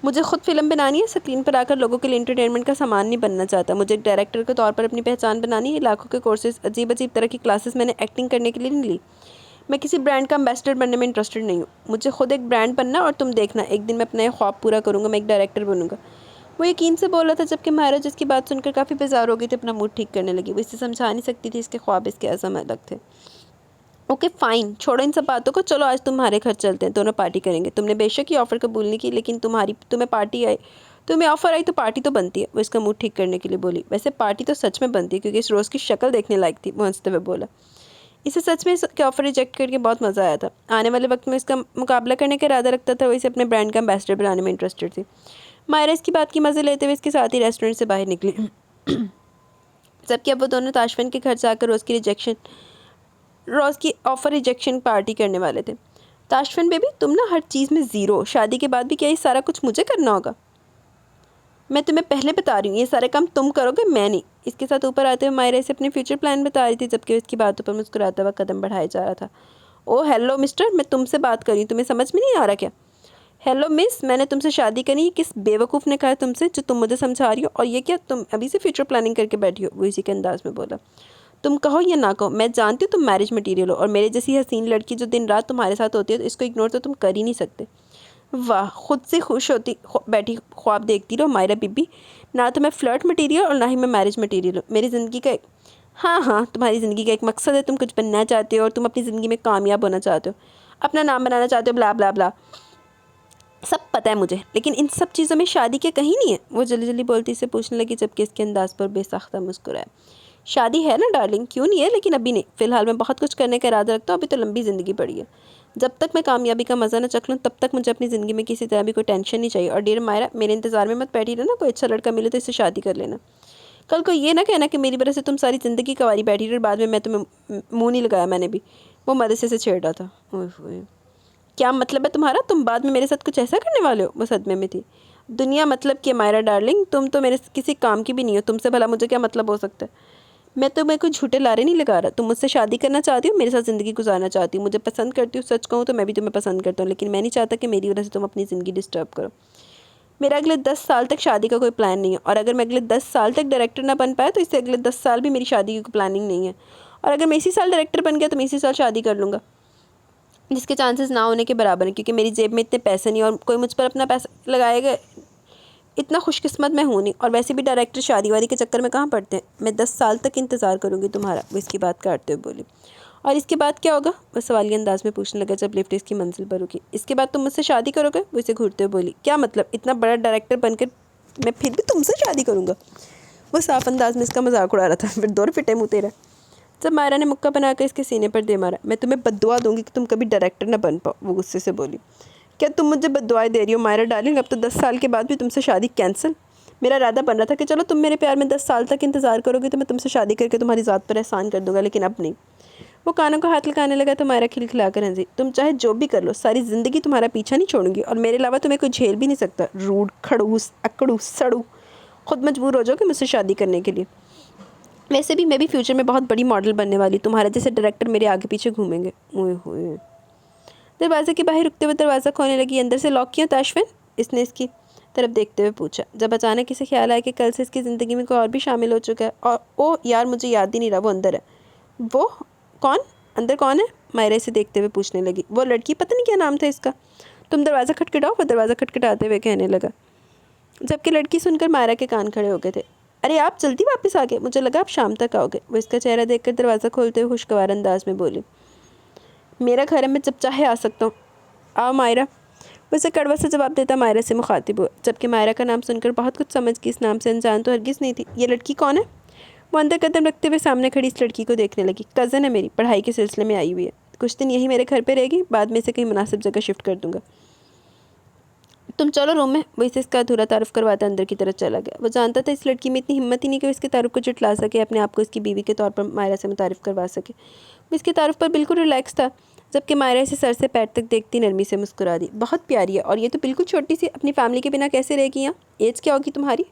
मुझे खुद फिल्म बनानी है, स्क्रीन पर आकर लोगों के लिए इंटरटेनमेंट का सामान नहीं बनना चाहता। मुझे एक डायरेक्टर के तौर पर अपनी पहचान बनानी है। लाखों के कोर्सेज, अजीब अजीब तरह की क्लासेस मैंने एक्टिंग करने के लिए नहीं ली। मैं किसी ब्रांड का एम्बेसडर बनने में इंटरेस्टेड नहीं हूँ। मुझे खुद एक ब्रांड बनना, और तुम देखना एक दिन मैं अपना ये ख्वाब पूरा करूँगा, मैं एक डायरेक्टर बनूँगा। वो यकीन से बोल रहा था, जबकि मायरा जिसकी बात सुनकर काफ़ी बेजार हो गई थी, अपना मूड ठीक करने लगी। वो इसे समझा नहीं सकती थी, इसके ख्वाब इसके अज़म अलग थे। ओके फाइन, छोड़ो इन सब बातों को, चलो आज तुम्हारे घर चलते हैं, दोनों पार्टी करेंगे। तुमने बेशक ये ऑफ़र कबूल नहीं की, लेकिन तुम्हें ऑफ़र आई तो पार्टी तो बनती है। वो इसका मूड ठीक करने के लिए बोली। वैसे पार्टी तो सच में बनती है, क्योंकि इस रोज़ की शक्ल देखने लायक थी, वो हंसते हुए बोला। इसे सच में इसके ऑफ़र रिजेक्ट करके बहुत मज़ा आया था। आने वाले वक्त में इसका मुकाबला करने का इरादा रखता था। वो इसे अपने ब्रांड का एम्बेसडर बनाने में इंटरेस्टेड थी। मायरा इसकी बात की मज़े लेते हुए इसके साथ ही रेस्टोरेंट से बाहर निकली, जबकि अब वो दोनों ताशफिन के घर जाकर रोज़ की ऑफ़र रिजेक्शन पार्टी करने वाले थे। ताशफिन बेबी, तुम ना हर चीज़ में ज़ीरो। शादी के बाद भी क्या ये सारा कुछ मुझे करना होगा? मैं तुम्हें पहले बता रही हूँ, ये सारे काम तुम करोगे, मैं नहीं। इसके साथ ऊपर आते हुए मायरा इसे अपने फ्यूचर प्लान बता रही थी, जबकि इसकी बातों पर मुस्कुराता हुआ कदम बढ़ाया जा रहा था। ओह हेलो मिस्टर, मैं तुमसे बात कर रही हूँ, तुम्हें समझ में नहीं आ रहा क्या? हेलो मिस, मैंने तुमसे शादी करनी, किस बेवकूफ़ ने कहा तुमसे जो तुम मुझे समझा रही हो? और ये क्या तुम अभी से फ्यूचर प्लानिंग करके बैठी हो? वो इसी के अंदाज में बोला। तुम कहो या ना कहो, मैं जानती हूँ तुम मैरिज मटीरियल हो, और मेरे जैसी हसीन लड़की जो दिन रात तुम्हारे साथ होती है, तो इसको इग्नोर तो तुम कर ही नहीं सकते। वाह, खुद से खुश होती बैठी ख्वाब देखती रहो मायरा बीबी। ना तो मैं फ्लर्ट मटीरियल और ना ही मैं मैरिज मटीरियल हूँ। मेरी ज़िंदगी का हाँ, तुम्हारी ज़िंदगी का एक मकसद है। तुम कुछ बनना चाहते हो और तुम अपनी ज़िंदगी में कामयाब होना चाहते हो, अपना नाम बनाना चाहते हो, ब्ला ब्ला ब्ला, सब पता है मुझे, लेकिन इन सब चीज़ों में शादी के कहीं नहीं है। वो जल्दी जल्दी बोलती से पूछने लगी, जबकि इसके अंदाज पर बेसाख्ता मुस्कुराया। शादी है ना डार्लिंग, क्यों नहीं है, लेकिन अभी नहीं। फ़िलहाल मैं बहुत कुछ करने का इरादा रखता हूँ, अभी तो लंबी ज़िंदगी पड़ी है। जब तक मैं कामयाबी का मज़ा ना चख लूँ तब तक मुझे अपनी ज़िंदगी में किसी तरह भी कोई टेंशन नहीं चाहिए। और डियर मायरा, मेरे इंतज़ार में मत बैठी रहना, कोई अच्छा लड़का मिले तो इससे शादी कर लेना। कल को ये ना कहना कि मेरी वजह से तुम सारी ज़िंदगी कवारी बैठी रही और बाद में मैं तुम्हें मुँह नहीं लगाया मैंने भी। वो मदरसे से छेड़ रहा था। ओए होए, क्या मतलब है तुम्हारा? तुम बाद में मेरे साथ कुछ ऐसा करने वाले हो? वो सदमे में थी। दुनिया मतलब कि मायरा डार्लिंग, तुम तो मेरे किसी काम की भी नहीं हो। तुमसे भला मुझे क्या मतलब हो सकता है? मैं तो कोई झूठे लारे नहीं लगा रहा। तुम मुझसे शादी करना चाहती हो, मेरे साथ ज़िंदगी गुजारना चाहती हो, मुझे पसंद करती हो। सच कहूँ तो मैं भी तुम्हें पसंद करता हूँ, लेकिन मैं नहीं चाहता कि मेरी वजह से तुम अपनी ज़िंदगी डिस्टर्ब करो। मेरा अगले 10 साल तक शादी का कोई प्लान नहीं है, और अगर मैं अगले 10 साल तक डायरेक्टर ना बन पाया तो इससे अगले 10 साल भी मेरी शादी की कोई प्लानिंग नहीं है। और अगर मैं इसी साल डायरेक्टर बन गया तो मैं इसी साल शादी कर लूँगा, जिसके चांसेस ना होने के बराबर हैं, क्योंकि मेरी जेब में इतने पैसे नहीं और कोई मुझ पर अपना पैसा लगाएगा। इतना खुशकिस्मत मैं हूँ नहीं, और वैसे भी डायरेक्टर शादी वादी के चक्कर में कहाँ पड़ते हैं। मैं 10 साल तक इंतज़ार करूँगी तुम्हारा। वो इसकी बात काटते हुए बोली। और इसके बाद क्या होगा? वो सवालिया अंदाज में पूछने लगा जब लिफ्ट इसकी मंजिल पर रुकी। इसके बाद तुम मुझसे शादी करोगे? वो इसे घूरते हुए बोली। क्या मतलब? इतना बड़ा डायरेक्टर बनकर मैं फिर भी तुमसे शादी करूँगा? वो साफ अंदाज में इसका मजाक उड़ा रहा था। फिर दौर फिटे मुँह तेरा। जब मायरा ने मुक्का बनाकर इसके सीने पर दे मारा। मैं तुम्हें बद्दुआ दूंगी कि तुम कभी डायरेक्टर ना बन पाओ। वो गुस्से से बोली। क्या तुम मुझे बद्दुआएं दे रही हो मायरा डार्लिंग? अब तो 10 साल के बाद भी तुमसे शादी कैंसिल। मेरा इरादा बन रहा था कि चलो तुम मेरे प्यार में 10 साल तक इंतज़ार करोगे तो मैं तुमसे शादी करके तुम्हारी ज़ात पर एहसान कर दूंगा, लेकिन अब नहीं। वो कानों को हाथ लगाने लगा तो मायरा खिलखिलाकर हंसी। तुम चाहे जो भी कर लो, सारी ज़िंदगी तुम्हारा पीछा नहीं छोड़ूंगी, और मेरे अलावा तुम्हें कोई झेल भी नहीं सकता। रूड, खड़ूस, अकड़ू, सड़ू। खुद मजबूर हो जाओगे मुझसे शादी करने के लिए। वैसे भी मैं भी फ्यूचर में बहुत बड़ी मॉडल बनने वाली, तुम्हारे जैसे डायरेक्टर मेरे आगे पीछे घूमेंगे। ओए होए। दरवाजे के बाहर रुकते हुए दरवाज़ा खोलने लगी। अंदर से लॉक किया ताशविन? इसने इसकी तरफ देखते हुए पूछा, जब अचानक इसे ख्याल आया कि कल से इसकी ज़िंदगी में कोई और भी शामिल हो चुका है। और ओह यार, मुझे याद ही नहीं रहा वो अंदर है। वो कौन? अंदर कौन है? मायरा इसे देखते हुए पूछने लगी। वो लड़की, पता नहीं क्या नाम था इसका। तुम दरवाज़ा खटखटाओ। वो दरवाज़ा खटखटाते हुए कहने लगा, जबकि लड़की सुनकर मायरा के कान खड़े हो गए थे। अरे आप जल्दी वापस आ गए, मुझे लगा आप शाम तक आओगे। वो इसका चेहरा देखकर दरवाज़ा खोलते हुए खुशगवार अंदाज में बोली। मेरा घर है, मैं जब चाहे आ सकता हूँ। आओ मायरा। वो इसे कड़वा सा जवाब देता मायरा से मुखातिब हुआ, जबकि मायरा का नाम सुनकर बहुत कुछ समझ गई। इस नाम से अनजान तो हरगिज़ नहीं थी। ये लड़की कौन है? वो अंदर कदम रखते हुए सामने खड़ी इस लड़की को देखने लगी। कज़न है मेरी, पढ़ाई के सिलसिले में आई हुई है। कुछ दिन यही मेरे घर पे रहेगी, बाद में इसे कहीं मुनासिब जगह शिफ्ट कर दूंगा। तुम चलो रूम में। वो इसे इसका अधूरा तारुफ करवाता अंदर की तरफ चला गया। वो जानता था इस लड़की में इतनी हिम्मत ही नहीं कि वो इसके तारुफ को जुटला सके, अपने आप को इसकी बीवी के तौर पर मायरा से मुतारिफ करवा सके। वो इसके तारुफ पर बिल्कुल रिलैक्स था, जबकि मायरा इसे सर से पैर तक देखती नरमी से मुस्कुरा दी। बहुत प्यारी है, और ये तो बिल्कुल छोटी सी, अपनी फैमिली के बिना कैसे रहेगी यहाँ? एज क्या होगी तुम्हारी?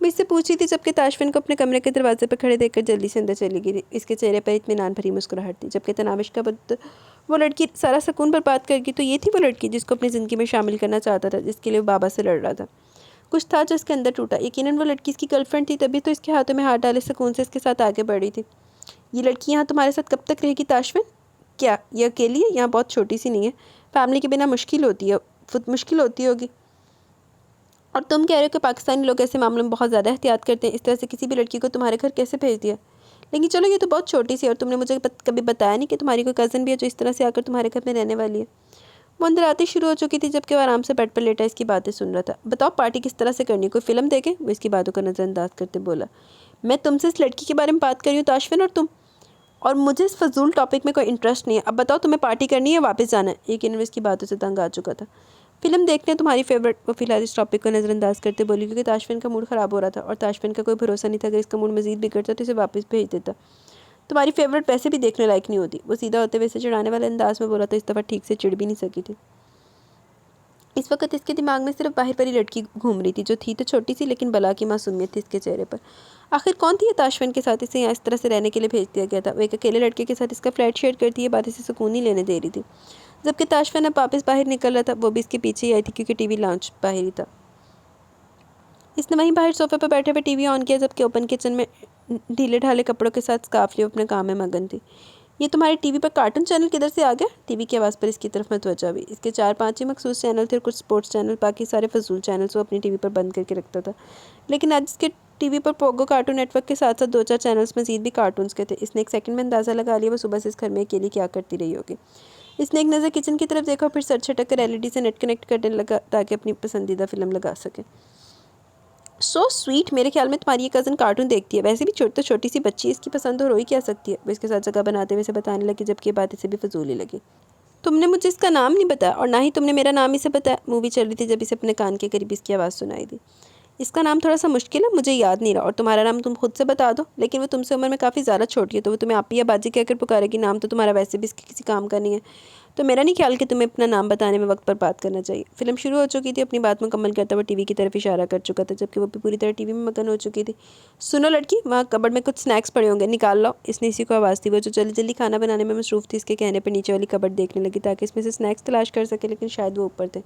वो इससे पूछी थी, जबकि ताशविन को अपने कमरे के दरवाजे पर खड़े देखकर जल्दी से अंदर चली गई। इसके चेहरे पर इत्मीनान भरी मुस्कुराहट थी, जबकि तनाविश का वो लड़की सारा सुकून पर बात कर गई। तो ये थी वो लड़की जिसको अपनी ज़िंदगी में शामिल करना चाहता था, जिसके लिए वो बाबा से लड़ रहा था। कुछ था जो इसके अंदर टूटा। यकीनन वो लड़की इसकी गर्लफ्रेंड थी, तभी तो इसके हाथों में हाथ डाले सुकून से इसके साथ आगे बढ़ रही थी। ये लड़की यहाँ तुम्हारे साथ कब तक रहेगी ताशविन? क्या ये अकेली है? यहाँ बहुत छोटी सी नहीं है, फैमिली के बिना मुश्किल होती है, मुश्किल होती होगी। और तुम कह रहे हो कि पाकिस्तानी लोग ऐसे मामलों में बहुत ज़्यादा एहतियात करते हैं, इस तरह से किसी भी लड़की को तुम्हारे घर कैसे भेज दिया? लेकिन चलो, ये तो बहुत छोटी सी है, और तुमने मुझे कभी बताया नहीं कि तुम्हारी कोई कज़न भी है जो इस तरह से आकर तुम्हारे घर में रहने वाली है। वो अंदर आती शुरू हो चुकी थी, जबकि वो आराम से बेड पर लेटा इसकी बातें सुन रहा था। बताओ पार्टी किस तरह से करनी है, कोई फिल्म देखे? वो इसकी बातों का नज़रअंदाज करते बोला। मैं तुमसे इस लड़की के बारे में बात कर रही हूँ ताशविन, और मुझे इस फजूल टॉपिक में कोई इंटरेस्ट नहीं है। अब बताओ, तुम्हें पार्टी करनी है, वापस जाना है? लेकिन वो इसकी बातों से तंग आ चुका था। फिल्म देखते हैं तुम्हारी फेवरेट। वो फिलहाल इस टॉपिक को नज़रअंदाज करते बोली, क्योंकि ताशविन का मूड ख़राब हो रहा था, और ताशविन का कोई भरोसा नहीं था, अगर इसका मूड मज़ीद बिगड़ता तो इसे वापस भेज देता। तुम्हारी फेवरेट वैसे भी देखने लायक नहीं होती। वो सीधा होते वैसे चिढ़ाने वाले अंदाज में बोला, तो इस दफ़ा ठीक से चिढ़ भी नहीं सकी थी। इस वक्त इसके दिमाग में सिर्फ बाहर पर ही लड़की घूम रही थी, जो थी तो छोटी सी, लेकिन बला की मासूमियत थी इसके चेहरे पर। आखिर कौन थी ये ताशविन के साथ इसे यहाँ इस तरह से रहने के लिए भेज दिया गया था? वो एक अकेले लड़के के साथ इसका फ्लैट शेयर करती है, बात इसे सुकून नहीं लेने दे रही थी। जबकि ताशविन अब वापस बाहर निकल रहा था, वो भी इसके पीछे ही आई थी, क्योंकि टीवी लाउंज बाहर ही था। इसने वहीं बाहर सोफे पर बैठे हुए टीवी ऑन किया, जबकि ओपन किचन में ढीले ढाले कपड़ों के साथ स्कार्फ लिए अपने काम में मगन थी। ये तुम्हारे टीवी पर कार्टून चैनल किधर से आ गया? टीवी की आवाज़ पर इसकी तरफ मतवजा हुई। इसके 4-5 ही मखसूस चैनल थे, और कुछ स्पोर्ट्स चैनल, बाकी सारे फजूल चैनल्स वो अपनी टीवी पर बंद करके रखता था। लेकिन आज इसके टीवी पर पोगो कार्टून नेटवर्क के साथ साथ 2-4 चैनल्स मजीद भी कार्टून्स के थे। इसने एक सेकंड में अंदाज़ा लगा लिया वो सुबह से इस घर में अकेली क्या करती रही होगी। इसने एक नज़र किचन की तरफ देखा, फिर सर छटक कर एलईडी से नेट कनेक्ट करने लगा ताकि अपनी पसंदीदा फिल्म लगा सके। सो स्वीट, मेरे ख्याल में तुम्हारी ये कज़न कार्टून देखती है। वैसे भी छोटी सी बच्ची, इसकी पसंद हो, रोई क्या सकती है? वो इसके साथ जगह बनाते हुए इसे बताने लगी, जबकि ये बात इसे भी फजूल ही लगी। तुमने मुझे इसका नाम नहीं बताया और ना ही तुमने मेरा नाम इसे बताया। मूवी चल रही थी जब इसे अपने कान के करीब इसकी आवाज़ सुनाई दी। इसका नाम थोड़ा सा मुश्किल है, मुझे याद नहीं रहा, और तुम्हारा नाम तुम खुद से बता दो। लेकिन वो तुमसे उम्र में काफ़ी ज़्यादा छोटी है, तो वो तुम्हें आप या बाजी कहकर पुकारेगी। नाम तो तुम्हारा वैसे भी इसके किसी काम का नहीं है, तो मेरा नहीं ख्याल कि तुम्हें अपना नाम बताने में वक्त पर बात करना चाहिए। फिल्म शुरू हो चुकी थी। अपनी बात मुकम्मल करता हुआ टीवी की तरफ इशारा कर चुका था, जबकि वो भी पूरी तरह टीवी में मगन हो चुकी थी। सुनो लड़की, वहाँ कबर्ड में कुछ स्नैक्स पड़े होंगे, निकाल लो। इसने इसी को आवाज़ दी। वो जो जल्दी जल्दी खाना बनाने में मसरूफ़ थी, इसके कहने पर नीचे वाली कबर्ड देखने लगी ताकि इसमें से स्नैक्स तलाश कर सके, लेकिन शायद वो ऊपर थे।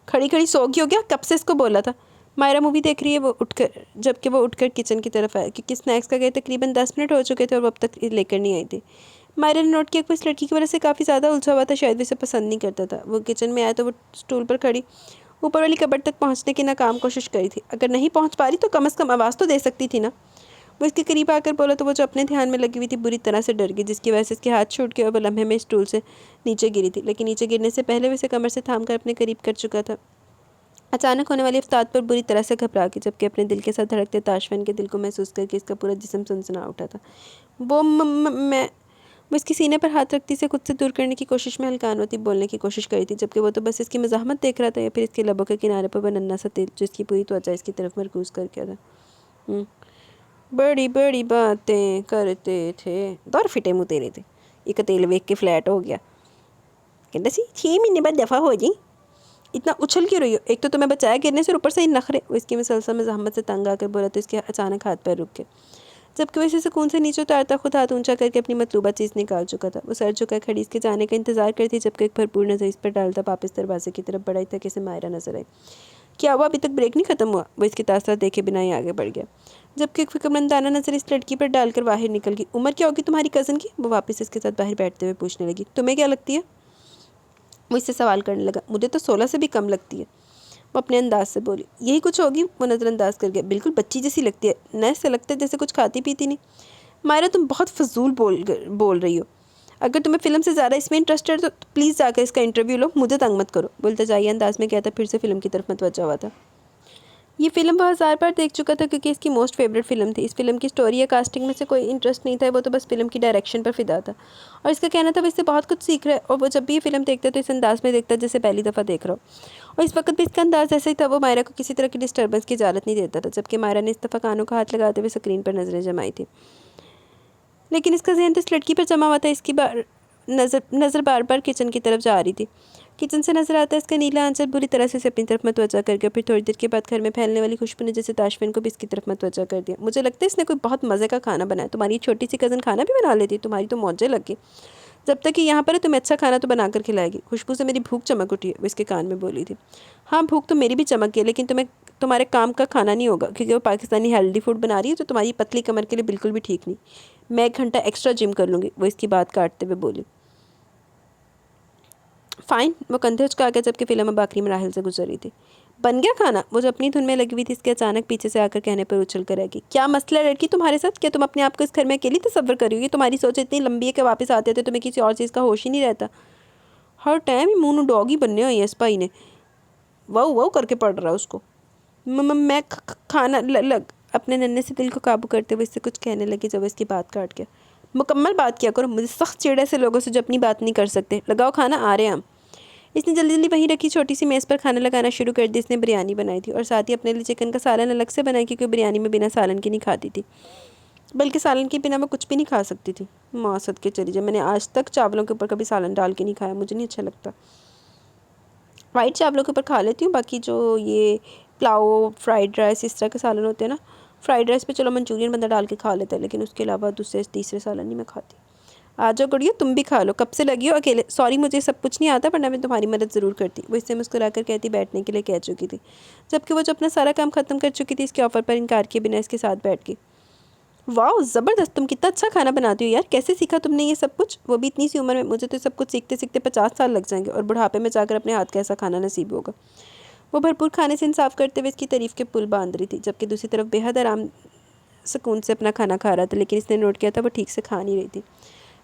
खड़ी खड़ी सो गई हो गया, कब से इसको बोला था। मायरा मूवी देख रही है, जबकि वो उठकर किचन की तरफ आया, क्योंकि स्नैक्स का गए तकरीबन 10 मिनट हो चुके थे और वो अब तक लेकर नहीं आई थी। मायरा ने नोट किया कि इस लड़की की वजह से काफ़ी ज़्यादा उलझा हुआ था, शायद वो इसे पसंद नहीं करता था। वो किचन में आया तो वो स्टूल पर खड़ी ऊपर वाली कबर्ड तक पहुंचने की नाकाम कोशिश करी थी। अगर नहीं पहुंच पा रही तो कम से कम आवाज़ तो दे सकती थी ना। वो इसके करीब आकर बोला तो वो जो अपने ध्यान में लगी हुई थी बुरी तरह से डर गई, जिसकी वजह से इसके हाथ छूट गए और वो लम्हे में स्टूल से नीचे गिरी थी। लेकिन नीचे गिरने से पहले वो इसे कमर से थाम कर अपने करीब कर चुका था। अचानक होने वाली अफ़ताद पर बुरी तरह से घबरा गई, जबकि अपने दिल के साथ धड़कते ताशफन के दिल को महसूस करके इसका पूरा जिस्म सनसना उठा था। वो मैं वो इसकी सीने पर हाथ रखती से खुद से दूर करने की कोशिश में हल्कान होती बोलने की कोशिश करी थी, जबकि वो तो बस इसकी मज़ाहमत देख रहा था, या फिर इसके लबों के किनारे पर वह नन्हा सा तेल जो इसकी पूरी त्वचा इसकी तरफ मरकूज़ कर गया था। बड़ी बड़ी बातें करते थे, दौर फिटे मुँह तेरे थे। एक तेल वेख के फ्लैट हो गया। कहता सी 6 महीने बाद दफ़ा हो जी, इतना उछल क्यों रही हो? एक तो तुम्हें बचाया गिरने से, ऊपर से ही नखरे। वो इसकी मुसलसल में जहमत से तंग आकर बोला तो इसके अचानक हाथ पैर रुक गए, जबकि वो इसे सुकून से नीचे उतारता खुद हाथ ऊंचा करके अपनी मतलूबा चीज़ निकाल चुका था। वो सर झुका खड़ी इसके जाने का इंतजार करती, जबकि एक भरपूर नज़र इस पर डालता वापस दरवाजे की तरफ बढ़ाई तक इसे मायरा नजर आई। क्या हुआ, अभी तक ब्रेक नहीं खत्म हुआ? वो इसकी तासरा देखे बिना ही आगे बढ़ गया, जबकि एक फिक्रमंदाना नजर इस लड़की पर डालकर बाहर निकल गई। उम्र क्या होगी तुम्हारी कज़न की? वो वापस इसके साथ बाहर बैठते हुए पूछने लगी। तुम्हें क्या लगती है? वो इससे सवाल करने लगा। मुझे तो 16 से भी कम लगती है, वो अपने अंदाज से बोली। यही कुछ होगी, वो नज़रअंदाज कर गया। बिल्कुल बच्ची जैसी लगती है, न से लगता है जैसे कुछ खाती पीती नहीं। मायरा तुम बहुत फजूल बोल रही हो। अगर तुम्हें फ़िल्म से ज़्यादा इसमें इंटरेस्ट है तो प्लीज़ जाकर इसका इंटरव्यू लो, मुझे तंग मत करो। बोलता जाइए अंदाज में क्या था, फिर से फिल्म की तरफ मतवज्जा हुआ था। ये फ़िल्म वो 1000 बार देख चुका था, क्योंकि इसकी मोस्ट फेवरेट फ़िल्म थी। इस फिल्म की स्टोरी या कास्टिंग में से कोई इंटरेस्ट नहीं था, वो तो बस फिल्म की डायरेक्शन पर फिदा था। और इसका कहना था वो इससे बहुत कुछ सीख रहा है, और वो जब भी ये फिल्म देखता तो इस अंदाज में देखता जैसे पहली दफ़ा देख रहा हो। और इस वक्त भी इसका अंदाज ऐसा ही था। वो मायरा को किसी तरह की डिस्टर्बेंस की इजाज़त नहीं देता था, जबकि मायरा ने इस दफ़ा कानों का हाथ लगाते हुए स्क्रीन पर नज़रें जमाई थी, लेकिन इसका जहन तो इस लड़की पर जमा हुआ था। इसकी नज़र बार बार किचन की तरफ जा रही थी। किचन से नजर आता है इसका नीला आंचल बुरी तरह से अपनी तरफ मतवज्जा कर गया। फिर थोड़ी देर के बाद घर में फैलने वाली खुशबू ने जैसे ताशफिन को भी इसकी तरफ मतवज्जा कर दिया। मुझे लगता है इसने कोई बहुत मज़े का खाना बनाया। तुम्हारी छोटी सी कज़न खाना भी बना लेती, तुम्हारी तो मौजें लग गई। जब तक कि यहाँ पर है तुम्हें अच्छा खाना तो बना कर खिलाएगी। खुशबू से मेरी भूख चमक उठी है, वो इसके कान में बोली थी। हाँ भूख तो मेरी भी चमक गई, लेकिन तुम्हारे काम का खाना नहीं होगा, क्योंकि वो पाकिस्तानी हेल्दी फूड बना रही है जो तुम्हारी पतली कमर के लिए बिल्कुल भी ठीक नहीं। मैं 1 घंटा एक्स्ट्रा जिम कर लूँगी, वो इसकी बात काटते हुए बोली। फ़ाइन, वो कंधे उचका गया, जबकि फिल्म अब आखिरी मराहल से गुजर रही थी। बन गया खाना, वो जो अपनी धुन में लगी हुई थी इसके अचानक पीछे से आकर कहने पर उछल कर रहेगी। क्या मसला है लड़की तुम्हारे साथ? क्या तुम अपने आप को इस घर में अकेली तस्वर कर रही हो? तुम्हारी सोच इतनी लंबी है कि वापस आते थे तुम्हें किसी और चीज़ का होश ही नहीं रहता। हर टाइम ही मुँह डॉग ही बनने हुई है इस भाई ने, वाह वाह करके पड़ रहा है उसको। मैं खाना लग अपने नन्हे से दिल को काबू करते हुए इससे कुछ कहने लगी, जब इसकी बात काट गया। मुकम्मल बात किया करो, मुझे सख्त चिढ़ ऐसे लोगों से जो अपनी बात नहीं कर सकते। लगाओ खाना, आ रहे हैं हम। इसने जल्दी जल्दी वहीं रखी छोटी सी मेज़ पर खाना लगाना शुरू कर दी। इसने बिरयानी बनाई थी और साथ ही अपने लिए चिकन का सालन अलग से बनाया, क्योंकि बिरयानी में बिना सालन की नहीं खाती थी, बल्कि सालन के बिना मैं कुछ भी नहीं खा सकती थी। माँ सदके चली जाए, मैंने आज तक चावलों के ऊपर कभी सालन डाल के नहीं खाया, मुझे नहीं अच्छा लगता। वाइट चावलों के ऊपर खा लेती हूँ, बाकी जो ये पुलाव, फ्राइड राइस, इस तरह के सालन होते हैं ना, फ्राइड राइस पे चलो मंचूरियन बंदा डाल के खा लेता है, लेकिन उसके अलावा दूसरे तीसरे सालन नहीं मैं खाती। आ जाओ गुड़िया, तुम भी खा लो, कब से लगी हो अकेले? सॉरी मुझे सब कुछ नहीं आता, वरना मैं तुम्हारी मदद ज़रूर करती, वो इससे मुस्कुराकर कहती बैठने के लिए कह चुकी थी, जबकि वो जो अपना सारा काम ख़त्म कर चुकी थी इसके ऑफ़र पर इनकार किए बिना इसके साथ बैठ गई। वाह ज़बरदस्त, तुम कितना अच्छा खाना बनाती हो यार, कैसे सीखा तुमने ये सब कुछ? वो भी इतनी सी उम्र में? मुझे तो सब कुछ सीखते सीखते 50 साल लग जाएंगे, और बुढ़ापे में जाकर अपने हाथ का ऐसा खाना नसीब होगा। वो भरपूर खाने से इंसाफ करते हुए इसकी तारीफ़ के पुल बांध रही थी, जबकि दूसरी तरफ बेहद आराम सुकून से अपना खाना खा रहा था, लेकिन इसने नोट किया था वो ठीक से खा नहीं रही थी।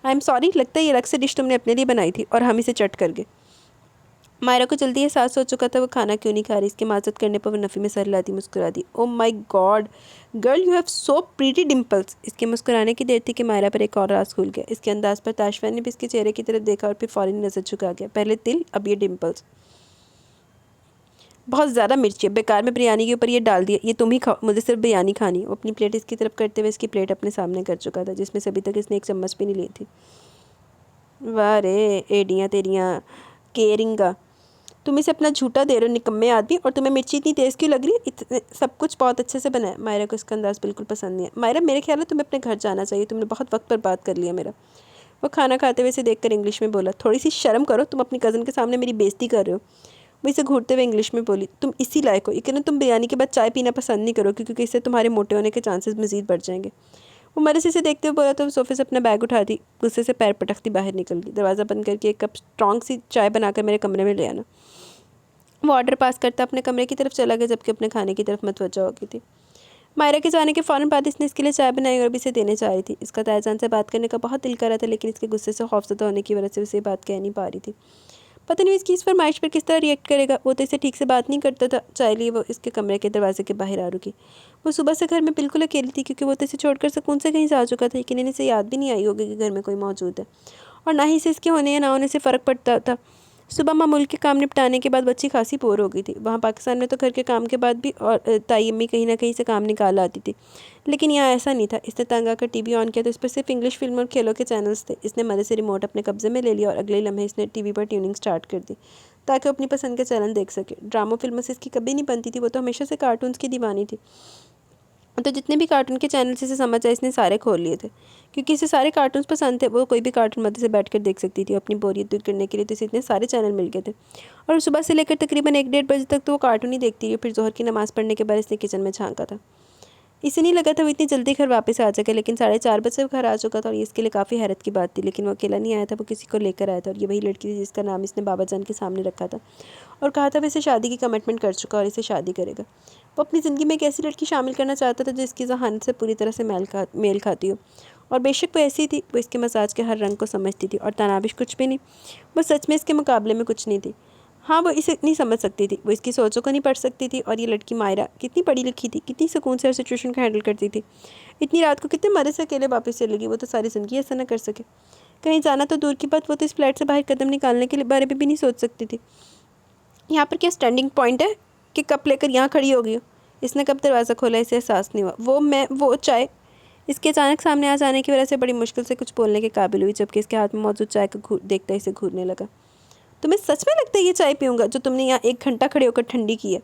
आई एम सॉरी, लगता है ये अलग से डिश तुमने अपने लिए बनाई थी और हम इसे चट कर गए। मायरा को जल्दी एहसास हो चुका था वो खाना क्यों नहीं खा रही। इसके माजरत करने पर वो नफ़ी में सर हिलाती मुस्कुरा दी। Oh my God girl, you have so pretty dimples. इसके मुस्कुराने की देर थी कि मायरा पर एक और राज खुल गया। इसके अंदाज पर ताशफैन ने भी इसके चेहरे की तरफ देखा और फिर फ़ौरन नज़र झुका गया। पहले तिल, अब ये डिम्पल्स। बहुत ज़्यादा मिर्ची है, बेकार में बिरयानी के ऊपर ये डाल दिया। ये तुम ही खाओ, मुझे सिर्फ बिरयानी खानी। वो अपनी प्लेट इसकी तरफ करते हुए इसकी प्लेट अपने सामने कर चुका था, जिसमें से अभी तक इसने एक चम्मच भी नहीं ली थी। वाह रे एडियाँ तेरियाँ केयरिंगा, तुम इसे अपना झूठा दे रहे हो निकम्मे आदमी। और तुम्हें मिर्ची इतनी तेज़ क्यों लग रही है? सब कुछ बहुत अच्छे से बना है। मायरा को इसका अंदाज़ बिल्कुल पसंद नहीं है। मायरा, मेरे ख्याल है तुम्हें अपने घर जाना चाहिए, तुमने बहुत वक्त बर्बाद कर लिया मेरा। वो खाना खाते हुए इसे देखकर इंग्लिश में बोला, थोड़ी सी शर्म करो, तुम अपनी कज़न के सामने मेरी बेइज्जती कर रहे हो। वो इसे घूरते हुए इंग्लिश में बोली, तुम इसी लायक हो, लेकिन तुम बिरयानी के बाद चाय पीना पसंद नहीं करो क्योंकि इससे तुम्हारे मोटे होने के चांसेस मज़ीद बढ़ जाएंगे। वो मरे से इसे देखते हुए बोला तो सोफे से अपना बैग उठा दी, गुस्से से पैर पटकती बाहर निकल गई। दरवाज़ा बंद करके एक कप स्ट्रॉन्ग सी चाय बनाकर मेरे कमरे में ले आना। वो ऑर्डर पास करता अपने कमरे की तरफ चला गया, जबकि अपने खाने की तरफ मतवज्जा हो गई थी। मायरा के जाने के फ़ौरन बाद इसने इसके लिए चाय बनाई और अभी इसे देने जा रही थी। इसका तायजान से बात करने का बहुत दिल कर रहा था, लेकिन इसके गुस्से से खौफज़दा होने की वजह से उसे बात कह नहीं पा रही थी। पता नहीं इसकी इस फरमाइश पर किस तरह रिएक्ट करेगा। वो तो इसे ठीक से बात नहीं करता था। चाय लिए वो इसके कमरे के दरवाजे के बाहर आ रुकी। वो सुबह से घर में बिल्कुल अकेली थी, क्योंकि वो तो इसे छोड़कर सुकून से कहीं जा चुका था, लेकिन इसे याद भी नहीं आई होगी कि घर में कोई मौजूद है। और ना ही इसे इसके होने या ना होने से फ़र्क पड़ता था। सुबह मामूल के काम निपटाने के बाद बच्ची खासी बोर हो गई थी। वहाँ पाकिस्तान में तो घर के काम के बाद भी और ताई अम्मी कहीं ना कहीं से काम निकाल आती थी, लेकिन यहाँ ऐसा नहीं था। इसने तंग आकर टीवी ऑन किया तो इस पर सिर्फ इंग्लिश फिल्म और खेलों के चैनल्स थे। इसने मज़े से रिमोट अपने कब्जे में ले लिया और अगले लम्हे इसने टीवी पर ट्यूनिंग स्टार्ट कर दी, ताकि वो अपनी पसंद के चैनल देख सके। ड्रामों फिल्मों से इसकी कभी नहीं बनती थी, वो तो हमेशा से कार्टून्स की दीवानी थी। तो जितने भी कार्टून के चैनल से समझ आए इसने सारे खोल लिए थे, क्योंकि इसे सारे कार्टून्स पसंद थे। वो कोई भी कार्टून मध्य से बैठकर देख सकती थी। अपनी बोरियत दूर करने के लिए तो इसे इतने सारे चैनल मिल गए थे। और सुबह से लेकर तकरीबन 1-1:30 बजे तक तो वो कार्टून ही देखती रही। फिर जोहर की नमाज़ पढ़ने के बाद इसने किचन में झांका था। इसे नहीं लगा था वो इतनी जल्दी घर वापस आ जाएगा, लेकिन 4:30 बजे वो घर आ चुका था। और ये इसके लिए काफ़ी हैरत की बात थी। लेकिन वो अकेला नहीं आया था, वो किसी को लेकर आया था। और ये वही लड़की थी जिसका नाम इसने बाबा जान के सामने रखा था और कहा था वो इसे शादी की कमिटमेंट कर चुका और इसे शादी करेगा। वो अपनी ज़िंदगी में एक ऐसी लड़की शामिल करना चाहता था जो इसकी जहानत से पूरी तरह से मेल खाती हो। और बेशक वो ऐसी थी, वो इसके मजाज के हर रंग को समझती थी। और तनाविश कुछ भी नहीं, वो सच में इसके मुकाबले में कुछ नहीं थी। हाँ, वो इसे नहीं समझ सकती थी, वो इसकी सोचों को नहीं पढ़ सकती थी। और ये लड़की मायरा कितनी पढ़ी लिखी थी, कितनी सुकून से हर सिचुएशन को हैंडल करती थी। इतनी रात को कितने मज़े से अकेले वापस चलेगी। वो तो सारी ज़िंदगी ऐसा ना कर सके। कहीं जाना तो दूर की बात, वो तो इस फ्लैट से बाहर कदम निकालने के बारे में भी नहीं सोच सकती थी। यहाँ पर क्या स्टैंडिंग पॉइंट है कि कप लेकर यहाँ खड़ी हो गई हो? इसने कब दरवाज़ा खोला इसे एहसास नहीं हुआ। वो चाय इसके अचानक सामने आ जाने की वजह से बड़ी मुश्किल से कुछ बोलने के काबिल हुई, जबकि इसके हाथ में मौजूद चाय को देखता इसे घूरने लगा। तुम्हें सच में लगता है ये चाय पीऊँगा जो तुमने यहाँ 1 घंटा खड़े होकर ठंडी की है?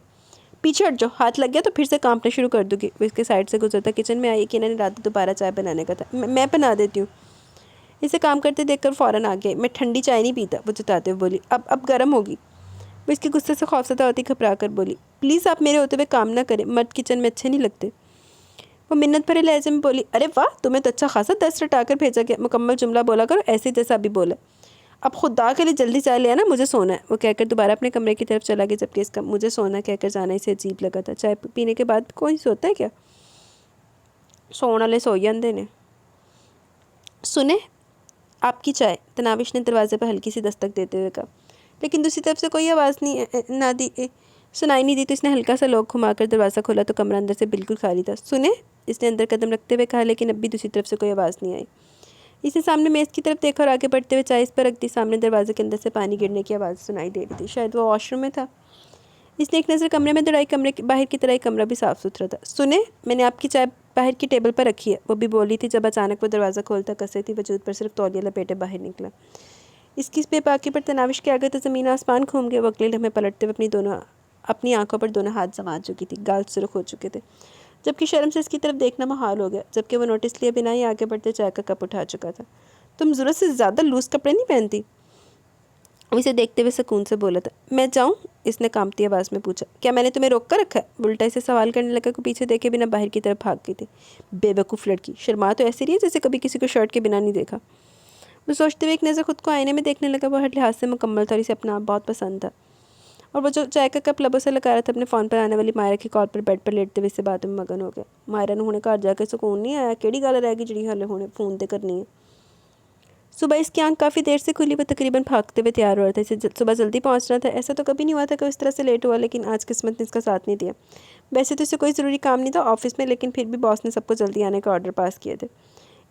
पीछे हट जाओ, हाथ लग गया तो फिर से कांपना शुरू कर दूँगी। वो इसके साइड से गुजरता किचन में आई कि इन्होंने रात दोबारा चाय बनाने का था। मैं बना देती हूँ। इसे काम करते देखकर फ़ौरन आ गया। मैं ठंडी चाय नहीं पीता, वो जताते हुए बोली। अब गर्म होगी। वो इसके गुस्से से खौफज़दा होती घबरा कर बोली, प्लीज़ आप मेरे होते हुए काम ना करें, मर्द किचन में अच्छे नहीं लगते। वो मिन्नत भरे लहजे में बोली, अरे वाह, तुम्हें तो अच्छा खासा दस्त रटाकर भेजा गया। मुकम्मल जुमला बोला करो, ऐसे जैसा अभी बोला। अब खुदा के लिए जल्दी चाय ले आना, मुझे सोना है। वो कहकर दोबारा अपने कमरे की तरफ चला गया, जबकि इसका मुझे सोना कहकर जाना इसे अजीब लगा था। चाय पीने के बाद कोई सोता है क्या? सोने वाले सो जाते ने। सुने, आपकी चाय, तनाविश ने दरवाजे पर हल्की सी दस्तक देते हुए कहा। लेकिन दूसरी तरफ से कोई आवाज़ सुनाई नहीं दी। तो इसने हल्का सा लॉक घुमाकर दरवाज़ा खोला तो कमरा अंदर से बिल्कुल खाली था। सुने, इसने अंदर कदम रखते हुए कहा, लेकिन अब भी दूसरी तरफ से कोई आवाज़ नहीं आई। इसने सामने मेज़ की तरफ देखा और आगे बढ़ते हुए चाय इस पर रख दी। सामने दरवाजे के अंदर से पानी गिरने की आवाज़ सुनाई दे रही थी। शायद वो वॉशरूम में था। इसने एक नज़र कमरे में दौड़ाई। कमरे के बाहर की तरह कमरा भी साफ़ सुथरा था। सुने, मैंने आपकी चाय बाहर की टेबल पर रखी है, वो भी बोली थी जब अचानक वो दरवाज़ा खोलता कसे थी वजूद पर सिर्फ तौलिया लपेटे बाहर निकला। इसकी इस बेबाकी पर तनाविश के आगे तो ज़मीन आसमान घूम गए। वो अगले लम्हे पलटते हुए अपनी आंखों पर दोनों हाथ जमा चुकी थी, गाल सुर्ख हो चुके थे, जबकि शर्म से इसकी तरफ देखना महाल हो गया। जबकि वो नोटिस लिए बिना ही आगे बढ़ते चाय का कप उठा चुका था। तुम ज़रूरत से ज़्यादा लूज़ कपड़े नहीं पहनती? वो इसे देखते हुए सुकून से बोला था। मैं जाऊँ? इसने कांपती आवाज़ में पूछा। क्या मैंने तुम्हें रोक कर रखा है? उल्टा इसे सवाल करने लगा को पीछे देखे बिना बाहर की तरफ भाग गई थी। बेवकूफ़ लड़की, शर्मा तो ऐसी रही है जैसे कभी किसी को शर्ट के बिना नहीं देखा। वो सोचते हुए एक नज़र खुद को आईने में देखने लगा। वो हर लिहाज से मुकम्मल था और इसे अपना आप बहुत पसंद था। और वो जो चाय का कप लबों से लगा रहा था, अपने फ़ोन पर आने वाली मायरा की कॉल पर बेड पर लेटते हुए इससे बातों में मगन हो गया। मायरा ने हुणे घर जाकर सुकून नहीं आया। केड़ी गल रह गई जिहड़ी हले हुणे फ़ोन ते करनी है? सुबह इसकी आंख काफ़ी देर से खुली, वो तकरीबन भागते हुए तैयार हो रहा था। इसे सुबह जल्दी पहुंचना था। ऐसा तो कभी नहीं हुआ था कि इस तरह से लेट हुआ, लेकिन आज किस्मत ने इसका साथ नहीं दिया। वैसे तो इसे कोई ज़रूरी काम नहीं था ऑफिस में, लेकिन फिर भी बॉस ने सबको जल्दी आने का ऑर्डर पास किए थे।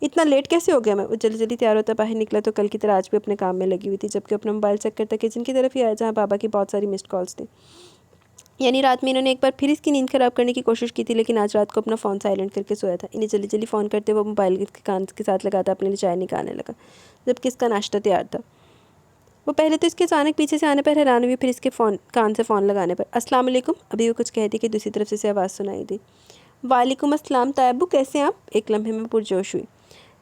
इतना लेट कैसे हो गया मैं? वो जल्दी जल्दी तैयार होता बाहर निकला तो कल की तरह आज भी अपने काम में लगी हुई थी, जबकि अपना मोबाइल चेक करता किचन की तरफ ही आया, जहाँ बाबा की बहुत सारी मिस्ड कॉल्स थी। यानी रात में इन्होंने एक बार फिर इसकी नींद ख़राब करने की कोशिश की थी, लेकिन आज रात को अपना फ़ोन साइलेंट करके सोया था। इन्हें जल्दी जल्दी फ़ोन करते वो मोबाइल के कान के साथ लगाता अपने लिए चाय निकालने लगा, जबकि इसका नाश्ता तैयार था। वो पहले तो इसके अचानक पीछे से आने पर हैरान हुई, फिर इसके कान से फ़ोन लगाने पर। अस्सलाम वालेकुम। अभी वो कुछ कहती कि दूसरी तरफ से इसे आवाज़ सुनाई दी। वालेकुम अस्सलाम तायब्बू, कैसे हैं आप? एक लम्हे में पुरजोश हुई,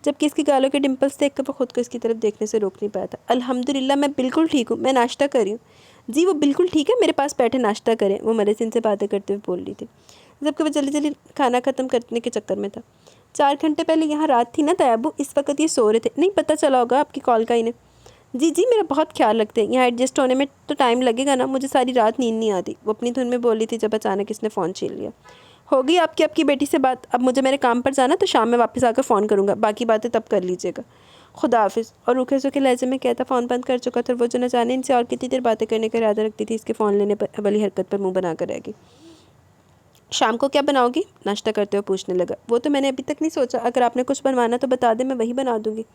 जबकि इसकी गालों के डिंपल्स देखकर वो खुद को इसकी तरफ देखने से रोक नहीं पाया था। अल्हम्दुलिल्लाह, मैं बिल्कुल ठीक हूँ, मैं नाश्ता कर रही हूँ। जी वो बिल्कुल ठीक है, मेरे पास बैठे नाश्ता करें, वो मलेसिन से बातें करते हुए बोल रही थी, जबकि वो जल्दी जल्दी खाना ख़त्म करने के चक्कर में था। 4 घंटे पहले यहाँ रात थी ना तायब्बू, इस वक्त ये सो रहे थे। नहीं पता चला होगा आपकी कॉल का इन्हें। जी जी, मेरा बहुत ख्याल रखते हैं, यहाँ एडजस्ट होने में तो टाइम लगेगा ना, मुझे सारी रात नींद नहीं आती, वो अपनी धुन में बोली थी जब अचानक इसने फ़ोन छीन लिया। होगी आपकी बेटी से बात, अब मुझे मेरे काम पर जाना, तो शाम में वापस आकर फ़ोन करूँगा, बाकी बातें तब कर लीजिएगा, खुदा हाफिज़। और रूखे सूखे लहजे में कहता फ़ोन बंद कर चुका था। वो जो न जाने इनसे और कितनी देर बातें करने का इरादा रखती थी, इसके फ़ोन लेने पर वाली हरकत पर मुँह बनाकर रह गई। शाम को क्या बनाओगी? नाश्ता करते हुए पूछने लगा। वो तो मैंने अभी तक नहीं सोचा, अगर आपने कुछ बनवाना तो बता दें, मैं वही बना दूँगी।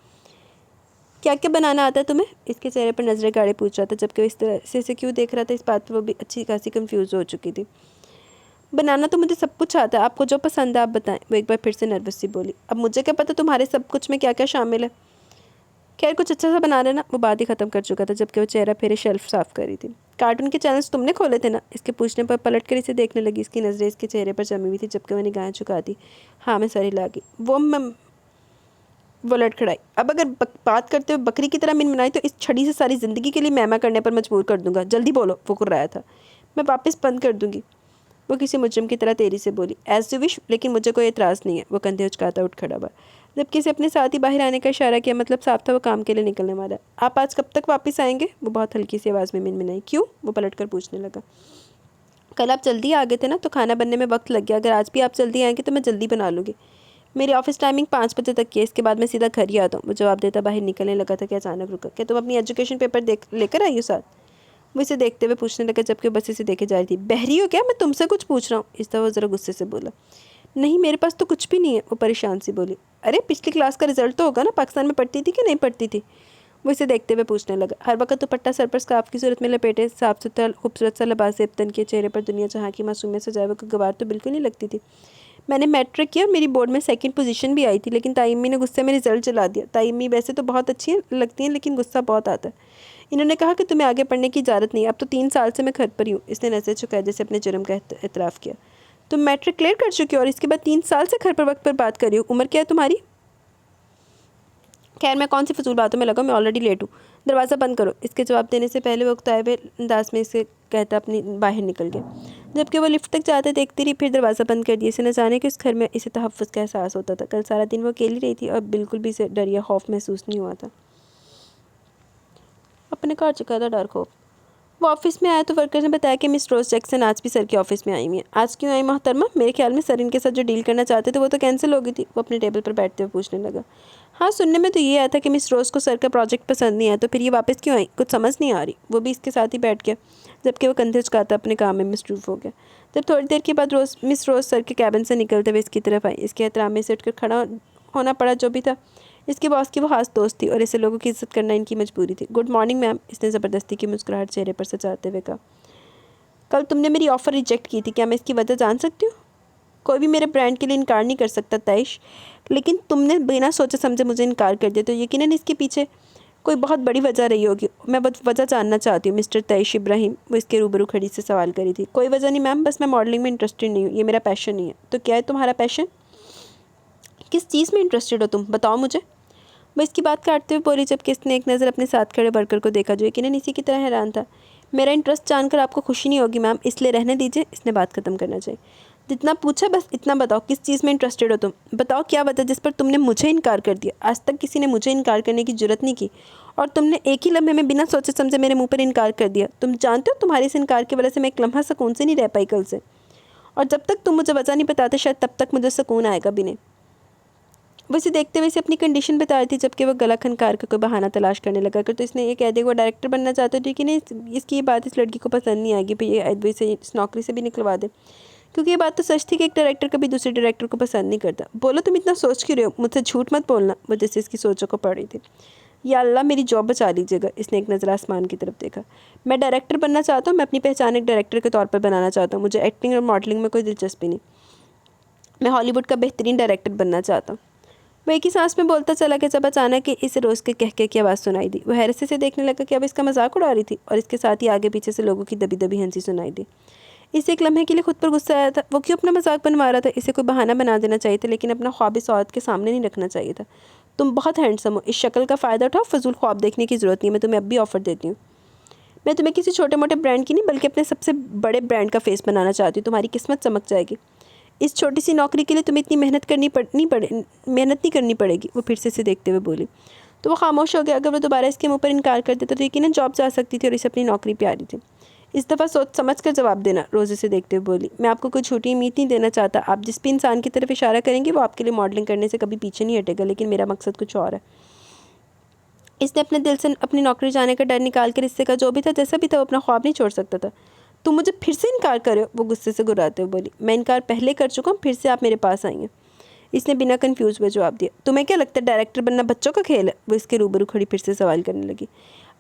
क्या क्या बनाना आता है तुम्हें? इसके चेहरे पर नज़रें गाड़े पूछ रहा था, जबकि वो इस तरह से इसे क्यों देख रहा था इस बात पर वो भी अच्छी खासी कंफ्यूज हो चुकी थी। बनाना तो मुझे सब कुछ आता है, आपको जो पसंद है आप बताएं, वो एक बार फिर से नर्वस सी बोली। अब मुझे क्या पता तुम्हारे सब कुछ में क्या क्या शामिल है। खैर कुछ अच्छा सा बना लेना। वो बात ही ख़त्म कर चुका था, जबकि वो चेहरा फेरे शेल्फ साफ़ कर रही थी। कार्टून के चैनल्स तुमने खोले थे ना? इसके पूछने पर पलट कर इसे देखने लगी। इसकी नज़रें इसके चेहरे पर जमी हुई थी, जबकि वह निगाहें चुका दी। हाँ, मैं सर हिला गई। वो लड़खड़ाई। अब अगर बात करते हुए बकरी की तरह मिनमिनाई तो इस छड़ी से सारी ज़िंदगी के लिए मैमा करने पर मजबूर कर दूंगा। जल्दी बोलो, वो कुर्राया था। मैं वापस बंद कर दूंगी, वो किसी मुजरिम की तरह तेरी से बोली। एज यू विश, लेकिन मुझे कोई एतराज़ नहीं है। वो कंधे उचकाता उठ खड़ा हुआ, जबकि इसे अपने साथ ही बाहर आने का इशारा किया, मतलब साफ था वो काम के लिए निकलने वाला है। आप आज कब तक वापस आएंगे? वो बहुत हल्की सी आवाज़ में मिनमिनाई। क्यों? वो पलट कर पूछने लगा। कल आप जल्दी आ गए थे ना, तो खाना बनने में वक्त लग गया। अगर आज भी आप जल्दी आएंगे तो मैं जल्दी बना लूँगी। मेरी ऑफिस टाइमिंग 5 बजे तक की है, इसके बाद मैं सीधा घर ही आता हूँ। वो जवाब देता बाहर निकलने लगा था कि अचानक रुका। क्या तुम अपनी एजुकेशन पेपर लेकर आई हो साथ? वो इसे देखते हुए पूछने लगा, जबकि बस इसे देखे जा रही थी। बहरी हो क्या? मैं तुमसे कुछ पूछ रहा हूँ। इस तरह वो ज़रा गुस्से से बोला। नहीं, मेरे पास तो कुछ भी नहीं है, वो परेशान सी बोली। अरे पिछली क्लास का रिजल्ट तो होगा ना, पाकिस्तान में पढ़ती थी कि नहीं पढ़ती थी? वो इसे देखते हुए पूछने लगा। हर वक्त दुपट्टा सर पर स्कार्फ की सूरत में लपेटे, साफ सुथरा खूबसूरत सा लिबास तन के चेहरे पर दुनिया जहाँ की मासूमियत सजाए हुए गवार तो बिल्कुल नहीं लगती थी। मैंने मैट्रिक किया और मेरी बोर्ड में 2nd पोजीशन भी आई थी, लेकिन ताइम्मी ने गुस्से में रिजल्ट जला दिया। ताइम्मी वैसे तो बहुत अच्छी लगती हैं, लेकिन गुस्सा बहुत आता है। इन्होंने कहा कि तुम्हें आगे पढ़ने की इजाज़त नहीं है। अब तो 3 साल से मैं घर पर ही हूँ। इसने नजर झुकाया जैसे अपने जुर्म का एतराफ़ किया। तुम मैट्रिक क्लियर कर चुकी हो और इसके बाद 3 साल से घर पर वक्त पर बात कर रही हो। उम्र क्या है तुम्हारी? खैर मैं कौन सी फजूल बातों में लगा, मैं ऑलरेडी लेट हूँ। दरवाज़ा बंद करो। इसके जवाब देने से पहले वो उकताए हुए अंदाज में इसे कहता अपनी बाहर निकल गया, जबकि वो लिफ्ट तक जाते देखती रही, फिर दरवाज़ा बंद कर दिया। इसे न जाने कि उस घर में इसे तहफ़्फ़ुज़ का एहसास होता था। कल सारा दिन वो अकेली रही थी और बिल्कुल भी इसे डर या खौफ महसूस नहीं हुआ था। अपने घर चुका था डर खौफ। वो ऑफिस में आया तो वर्कर ने बताया कि मिस रोज़ जैक्सन आज भी सर के ऑफिस में आई हुई हैं। आज क्यों आई मोहतरमा? मेरे ख्याल में सर इनके साथ जो डील करना चाहते थे वो तो कैंसिल हो गई थी। वो अपने टेबल पर बैठते हुए पूछने लगा। हाँ, सुनने में तो ये आया था कि मिस रोज़ को सर का प्रोजेक्ट पसंद नहीं आया, तो फिर ये वापस क्यों आई? कुछ समझ नहीं आ रही। वो भी इसके साथ ही बैठ गया, जबकि वो कंधे झुकाता अपने काम में मसरूफ़ हो गया। जब थोड़ी देर के बाद मिस रोज़ सर के कैबिन से निकलते हुए इसकी तरफ आई, इसके एहतराम में से उठकर खड़ा होना पड़ा। जो भी था, इसके बॉस की वो खास दोस्त थी और ऐसे लोगों की इज्जत करना इनकी मजबूरी थी। गुड मॉर्निंग मैम, इसने ज़बरदस्ती की मुस्कुराहट चेहरे पर सजाते हुए कहा। कल तुमने मेरी ऑफ़र रिजेक्ट की थी, क्या मैं इसकी वजह जान सकती हूँ? कोई भी मेरे ब्रांड के लिए इनकार नहीं कर सकता तैश, लेकिन तुमने बिना सोचे समझे मुझे इनकार कर दिया, तो यकीनन इसके पीछे कोई बहुत बड़ी वजह रही होगी। मैं वजह जानना चाहती हूँ मिस्टर तैश इब्राहिम। वो इसके रूबरू खड़ी से सवाल करी थी। कोई वजह नहीं मैम, बस मैं मॉडलिंग में इंटरेस्टेड नहीं हूँ, ये मेरा पैशन नहीं है। तो क्या है तुम्हारा पैशन? किस चीज़ में इंटरेस्टेड हो तुम, बताओ मुझे। वो इसकी बात काटते हुए बोली, जबकि इसने एक नज़र अपने साथ खड़े वर्कर को देखा जो यकीनन इसी की तरह हैरान था। मेरा इंटरेस्ट जानकर आपको खुशी नहीं होगी मैम, इसलिए रहने दीजिए। इसने बात ख़त्म करना चाहिए। जितना पूछा बस इतना बताओ, किस चीज़ में इंटरेस्टेड हो तुम? बताओ क्या वजह जिस पर तुमने मुझे इनकार कर दिया। आज तक किसी ने मुझे इनकार करने की जरूरत नहीं की और तुमने एक ही लम्हे में बिना सोचे समझे मेरे मुँह पर इनकार कर दिया। तुम जानते हो तुम्हारे इस इनकार की वजह से मैं एक लम्हा सुकून से नहीं रह पाई कल से, और जब तक तुम मुझे वजह नहीं बताते शायद तब तक मुझे सुकून आएगा भी नहीं। वो इसे देखते हुए इसे अपनी कंडीशन बता रही थी, जबकि वो गला खनकार का कोई बहाना तलाश करने लगा। अगर तो इसने ये कह दिया वो डायरेक्टर बनना चाहता है, लेकिन इसकी ये बात इस लड़की को पसंद नहीं आएगी, भाई ये इसे इस नौकरी से भी निकलवा दे, क्योंकि ये बात तो सच थी कि एक डायरेक्टर कभी दूसरे डायरेक्टर को पसंद नहीं करता। बोलो तुम इतना सोच क्यों रहे हो, मुझसे झूठ मत बोलना। वो जैसे इसकी सोचों को पड़ रही थी। या अल्लाह मेरी जॉब बचा लीजिएगा। इसने एक नज़र आसमान की तरफ देखा। मैं डायरेक्टर बनना चाहता हूँ, मैं अपनी पहचान एक डायरेक्टर के तौर पर बनाना चाहता हूँ। मुझे एक्टिंग और मॉडलिंग में कोई दिलचस्पी नहीं। मैं हॉलीवुड का बेहतरीन डायरेक्टर बनना चाहता हूँ। वो एक ही सांस में बोलता चला गया जब अचानक इसे रोज़ के कह की आवाज़ सुनाई दी। वो हैरत से देखने लगा कि अब इसका मजाक उड़ा रही थी, और इसके साथ ही आगे पीछे से लोगों की दबी दबी हंसी सुनाई दी। इसे एक लम्हे के लिए खुद पर गुस्सा आया था। वो क्यों अपना मजाक बनवा रहा था? इसे कोई बहाना बना देना चाहिए था, लेकिन अपना ख्वाब इस औरत के सामने नहीं रखना चाहिए था। तुम बहुत हैंडसम हो, इस शक्ल का फ़ायदा उठाओ, फजूल ख्वाब देखने की ज़रूरत नहीं है। मैं तुम्हें अब भी ऑफ़र देती हूँ। मैं तुम्हें किसी छोटे मोटे ब्रांड की नहीं, बल्कि अपने सबसे बड़े ब्रांड का फेस बनाना चाहती हूँ। तुम्हारी किस्मत चमक जाएगी। इस छोटी सी नौकरी के लिए तुम्हें इतनी मेहनत नहीं करनी पड़ेगी। वो फिर से इसे देखते हुए बोली। तो वो खामोश हो गया। अगर वो दोबारा इसके मुँह पर इनकार कर देता तो यकीनन जॉब जा सकती थी, और इसे अपनी नौकरी प्यारी थी। इस दफ़ा सोच समझ कर जवाब देना। रोज़ से देखते हुए बोली। मैं आपको कोई छोटी उम्मीद नहीं देना चाहता। आप जिस भी इंसान की तरफ इशारा करेंगे वो आपके लिए मॉडलिंग करने से कभी पीछे नहीं हटेगा, लेकिन मेरा मकसद कुछ और है। इसने अपने दिल से अपनी नौकरी जाने का डर निकाल कर इससे कहा, जो भी था जैसा भी था वो अपना ख्वाब नहीं छोड़ सकता था। तुम मुझे फिर से इनकार करे हो? वो गुस्से से गुर्राते हुए बोली। मैं इनकार पहले कर चुका हूँ, फिर से आप मेरे पास आई हैं। इसने बिना कंफ्यूज हुए जवाब दिया। तुम्हें क्या लगता है डायरेक्टर बनना बच्चों का खेल है? वो इसके रूबरू खड़ी फिर से सवाल करने लगी।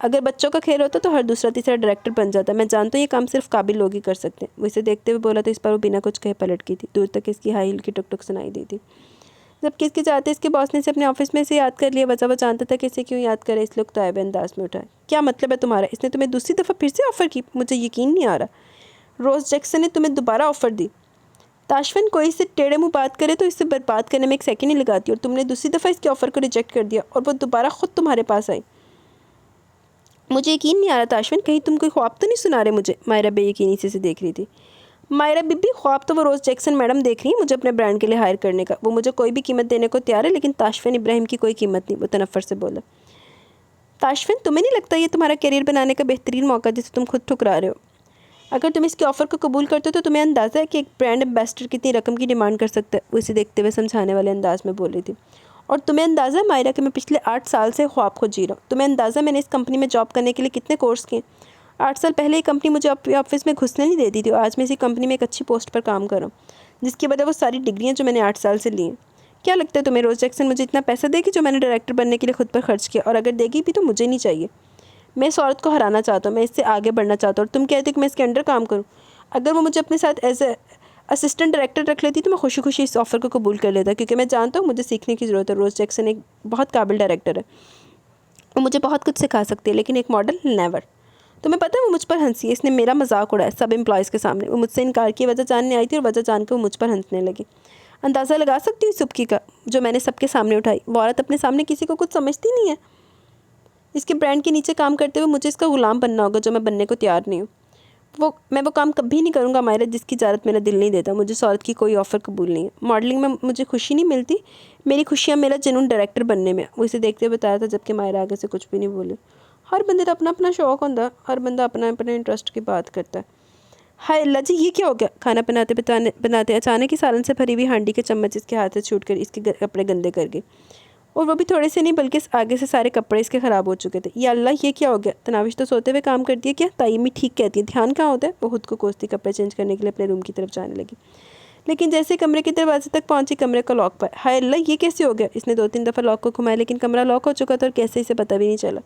अगर बच्चों का खेल होता तो हर दूसरा तीसरा डायरेक्टर बन जाता। मैं जानता हूँ ये काम सिर्फ काबिल लोग ही कर सकते हैं। वो इसे देखते हुए बोला तो इस पर वो बिना कुछ कहे पलट गई थी। दूर तक इसकी हाई हील की टुक टुक सुनाई दी थी। जबकि इसके जाते इसके बॉस ने इसे अपने ऑफिस में इसे याद कर लिया। वजह वो जानता था कि इसे क्यों याद करे, इसलिए उकताए अंदाज में उठाए। क्या मतलब है तुम्हारा? इसने तुम्हें दूसरी दफ़ा फिर से ऑफ़र की? मुझे यकीन नहीं आ रहा। रोज़ जैक्सन ने तुम्हें दोबारा ऑफ़र दी? ताशविन, कोई इससे टेढ़े मुँह बात करे तो इससे बर्बाद करने में एक सेकंड नहीं लगाती, और तुमने दूसरी दफ़ा इसके ऑफ़र को रिजेक्ट कर दिया, और वो दोबारा ख़ुद तुम्हारे पास आई। मुझे यकीन नहीं आ रहा ताशविन, कहीं तुम कोई ख्वाब तो नहीं सुना रहे मुझे? मायरा बेयकीनी से देख रही थी। मायरा बीबी, ख्वाब तो वो रोज़ जैक्सन मैडम देख रही है मुझे अपने ब्रांड के लिए हायर करने का। वो मुझे कोई भी कीमत देने को तैयार है, लेकिन ताशविन इब्राहिम की कोई कीमत नहीं। वो तनफ़्फ़ुर से बोला। ताशविन, तुम्हें नहीं लगता ये तुम्हारा करियर बनाने का बेहतरीन मौका जिसे तुम खुद ठुकरा रहे हो? अगर तुम इसके ऑफ़र को कबूल करते हो तो तुम्हें अंदाज़ा है कि एक ब्रांड एम्बेसडर कितनी रकम की डिमांड कर सकता है? वो इसे देखते हुए समझाने वाले अंदाज में बोल रही थी। और तुम्हें अंदाज़ा है मायरा कि मैं पिछले 8 साल से ख्वाब खोज जी रहा हूँ। तुम्हें अंदाज़ा मैंने इस कंपनी में जॉब करने के लिए कितने कोर्स किए? 8 साल पहले ये कंपनी मुझे अपने ऑफिस में घुसने नहीं देती थी, और आज मैं इसी कंपनी में एक अच्छी पोस्ट पर काम कर रहा हूँ, जिसकी वजह वो सारी डिग्रियाँ जो मैंने 8 साल से ली हैं। क्या लगता है तुम्हें रोज़ जैक्सन मुझे इतना पैसा देगी जो मैंने डायरेक्टर बनने के लिए खुद पर खर्च किया? और अगर देगी भी तो मुझे नहीं चाहिए। मैं इस औरत को हराना चाहता हूँ, मैं इससे आगे बढ़ना चाहता हूँ, और तुम कहते हो कि मैं इसके अंडर काम करूँ? अगर वो मुझे अपने साथ एज ए असिस्टेंट डायरेक्टर रख लेती तो मैं खुशी खुशी इस ऑफ़र को कबूल कर लेता, क्योंकि मैं जानता हूँ मुझे सीखने की ज़रूरत है। रोज़ जैक्सन एक बहुत काबिल डायरेक्टर है, वो मुझे बहुत कुछ सिखा सकती है, लेकिन एक मॉडल नेवर। तुम्हें पता है वो मुझ पर हंसी है। इसने मेरा मजाक उड़ाया सब एम्प्लॉयज़ के सामने। वो मुझसे इनकार की वजह जानने आई थी, और वजह जानकर वो मुझ पर हंसने लगी। अंदाज़ा लगा सकती हूँ इस सुबकी का जो मैंने सबके सामने उठाई। वो औरत अपने सामने किसी को कुछ समझती नहीं है। इसके ब्रांड के नीचे काम करते हुए मुझे इसका ग़ुलाम बनना होगा, जो मैं बनने को तैयार नहीं हूँ। मैं वो काम कभी नहीं करूँगा मायरा, जिसकी इजाज़त मेरा दिल नहीं देता। मुझे इस औरत की कोई ऑफ़र कबूल नहीं है। मॉडलिंग में मुझे खुशी नहीं मिलती, मेरी खुशियाँ मेरा जुनून डायरेक्टर बनने में। वो इसे देखते हुए बताया था, जबकि मायरा आगे से कुछ भी नहीं बोली। हर बंदे का अपना अपना शौक़ होता, हर बंदा अपना अपने इंटरेस्ट की बात करता है। हाय अल्लाह जी, ये क्या हो गया? खाना बनाते अचानक ही सालन से भरी हुई हांडी के चम्मच इसके हाथ से छूटकर इसके कपड़े गंदे कर गए, और वो भी थोड़े से नहीं बल्कि आगे से सारे कपड़े इसके ख़राब हो चुके थे। या अल्लाह, ये क्या हो गया? तनाविश तो सोते हुए काम करती है क्या? ताइमी ठीक कहती है, ध्यान कहाँ होता है? वो खुद को कोसती कपड़े चेंज करने के लिए अपने रूम की तरफ जाने लगी, लेकिन जैसे कमरे के दरवाजे तक पहुंची कमरे का लॉक पाया। हाय अल्लाह, ये कैसे हो गया? इसने 2-3 दफ़ा लॉक को घुमाया, लेकिन कमरा लॉक हो चुका था, और कैसे इसे पता भी नहीं चला।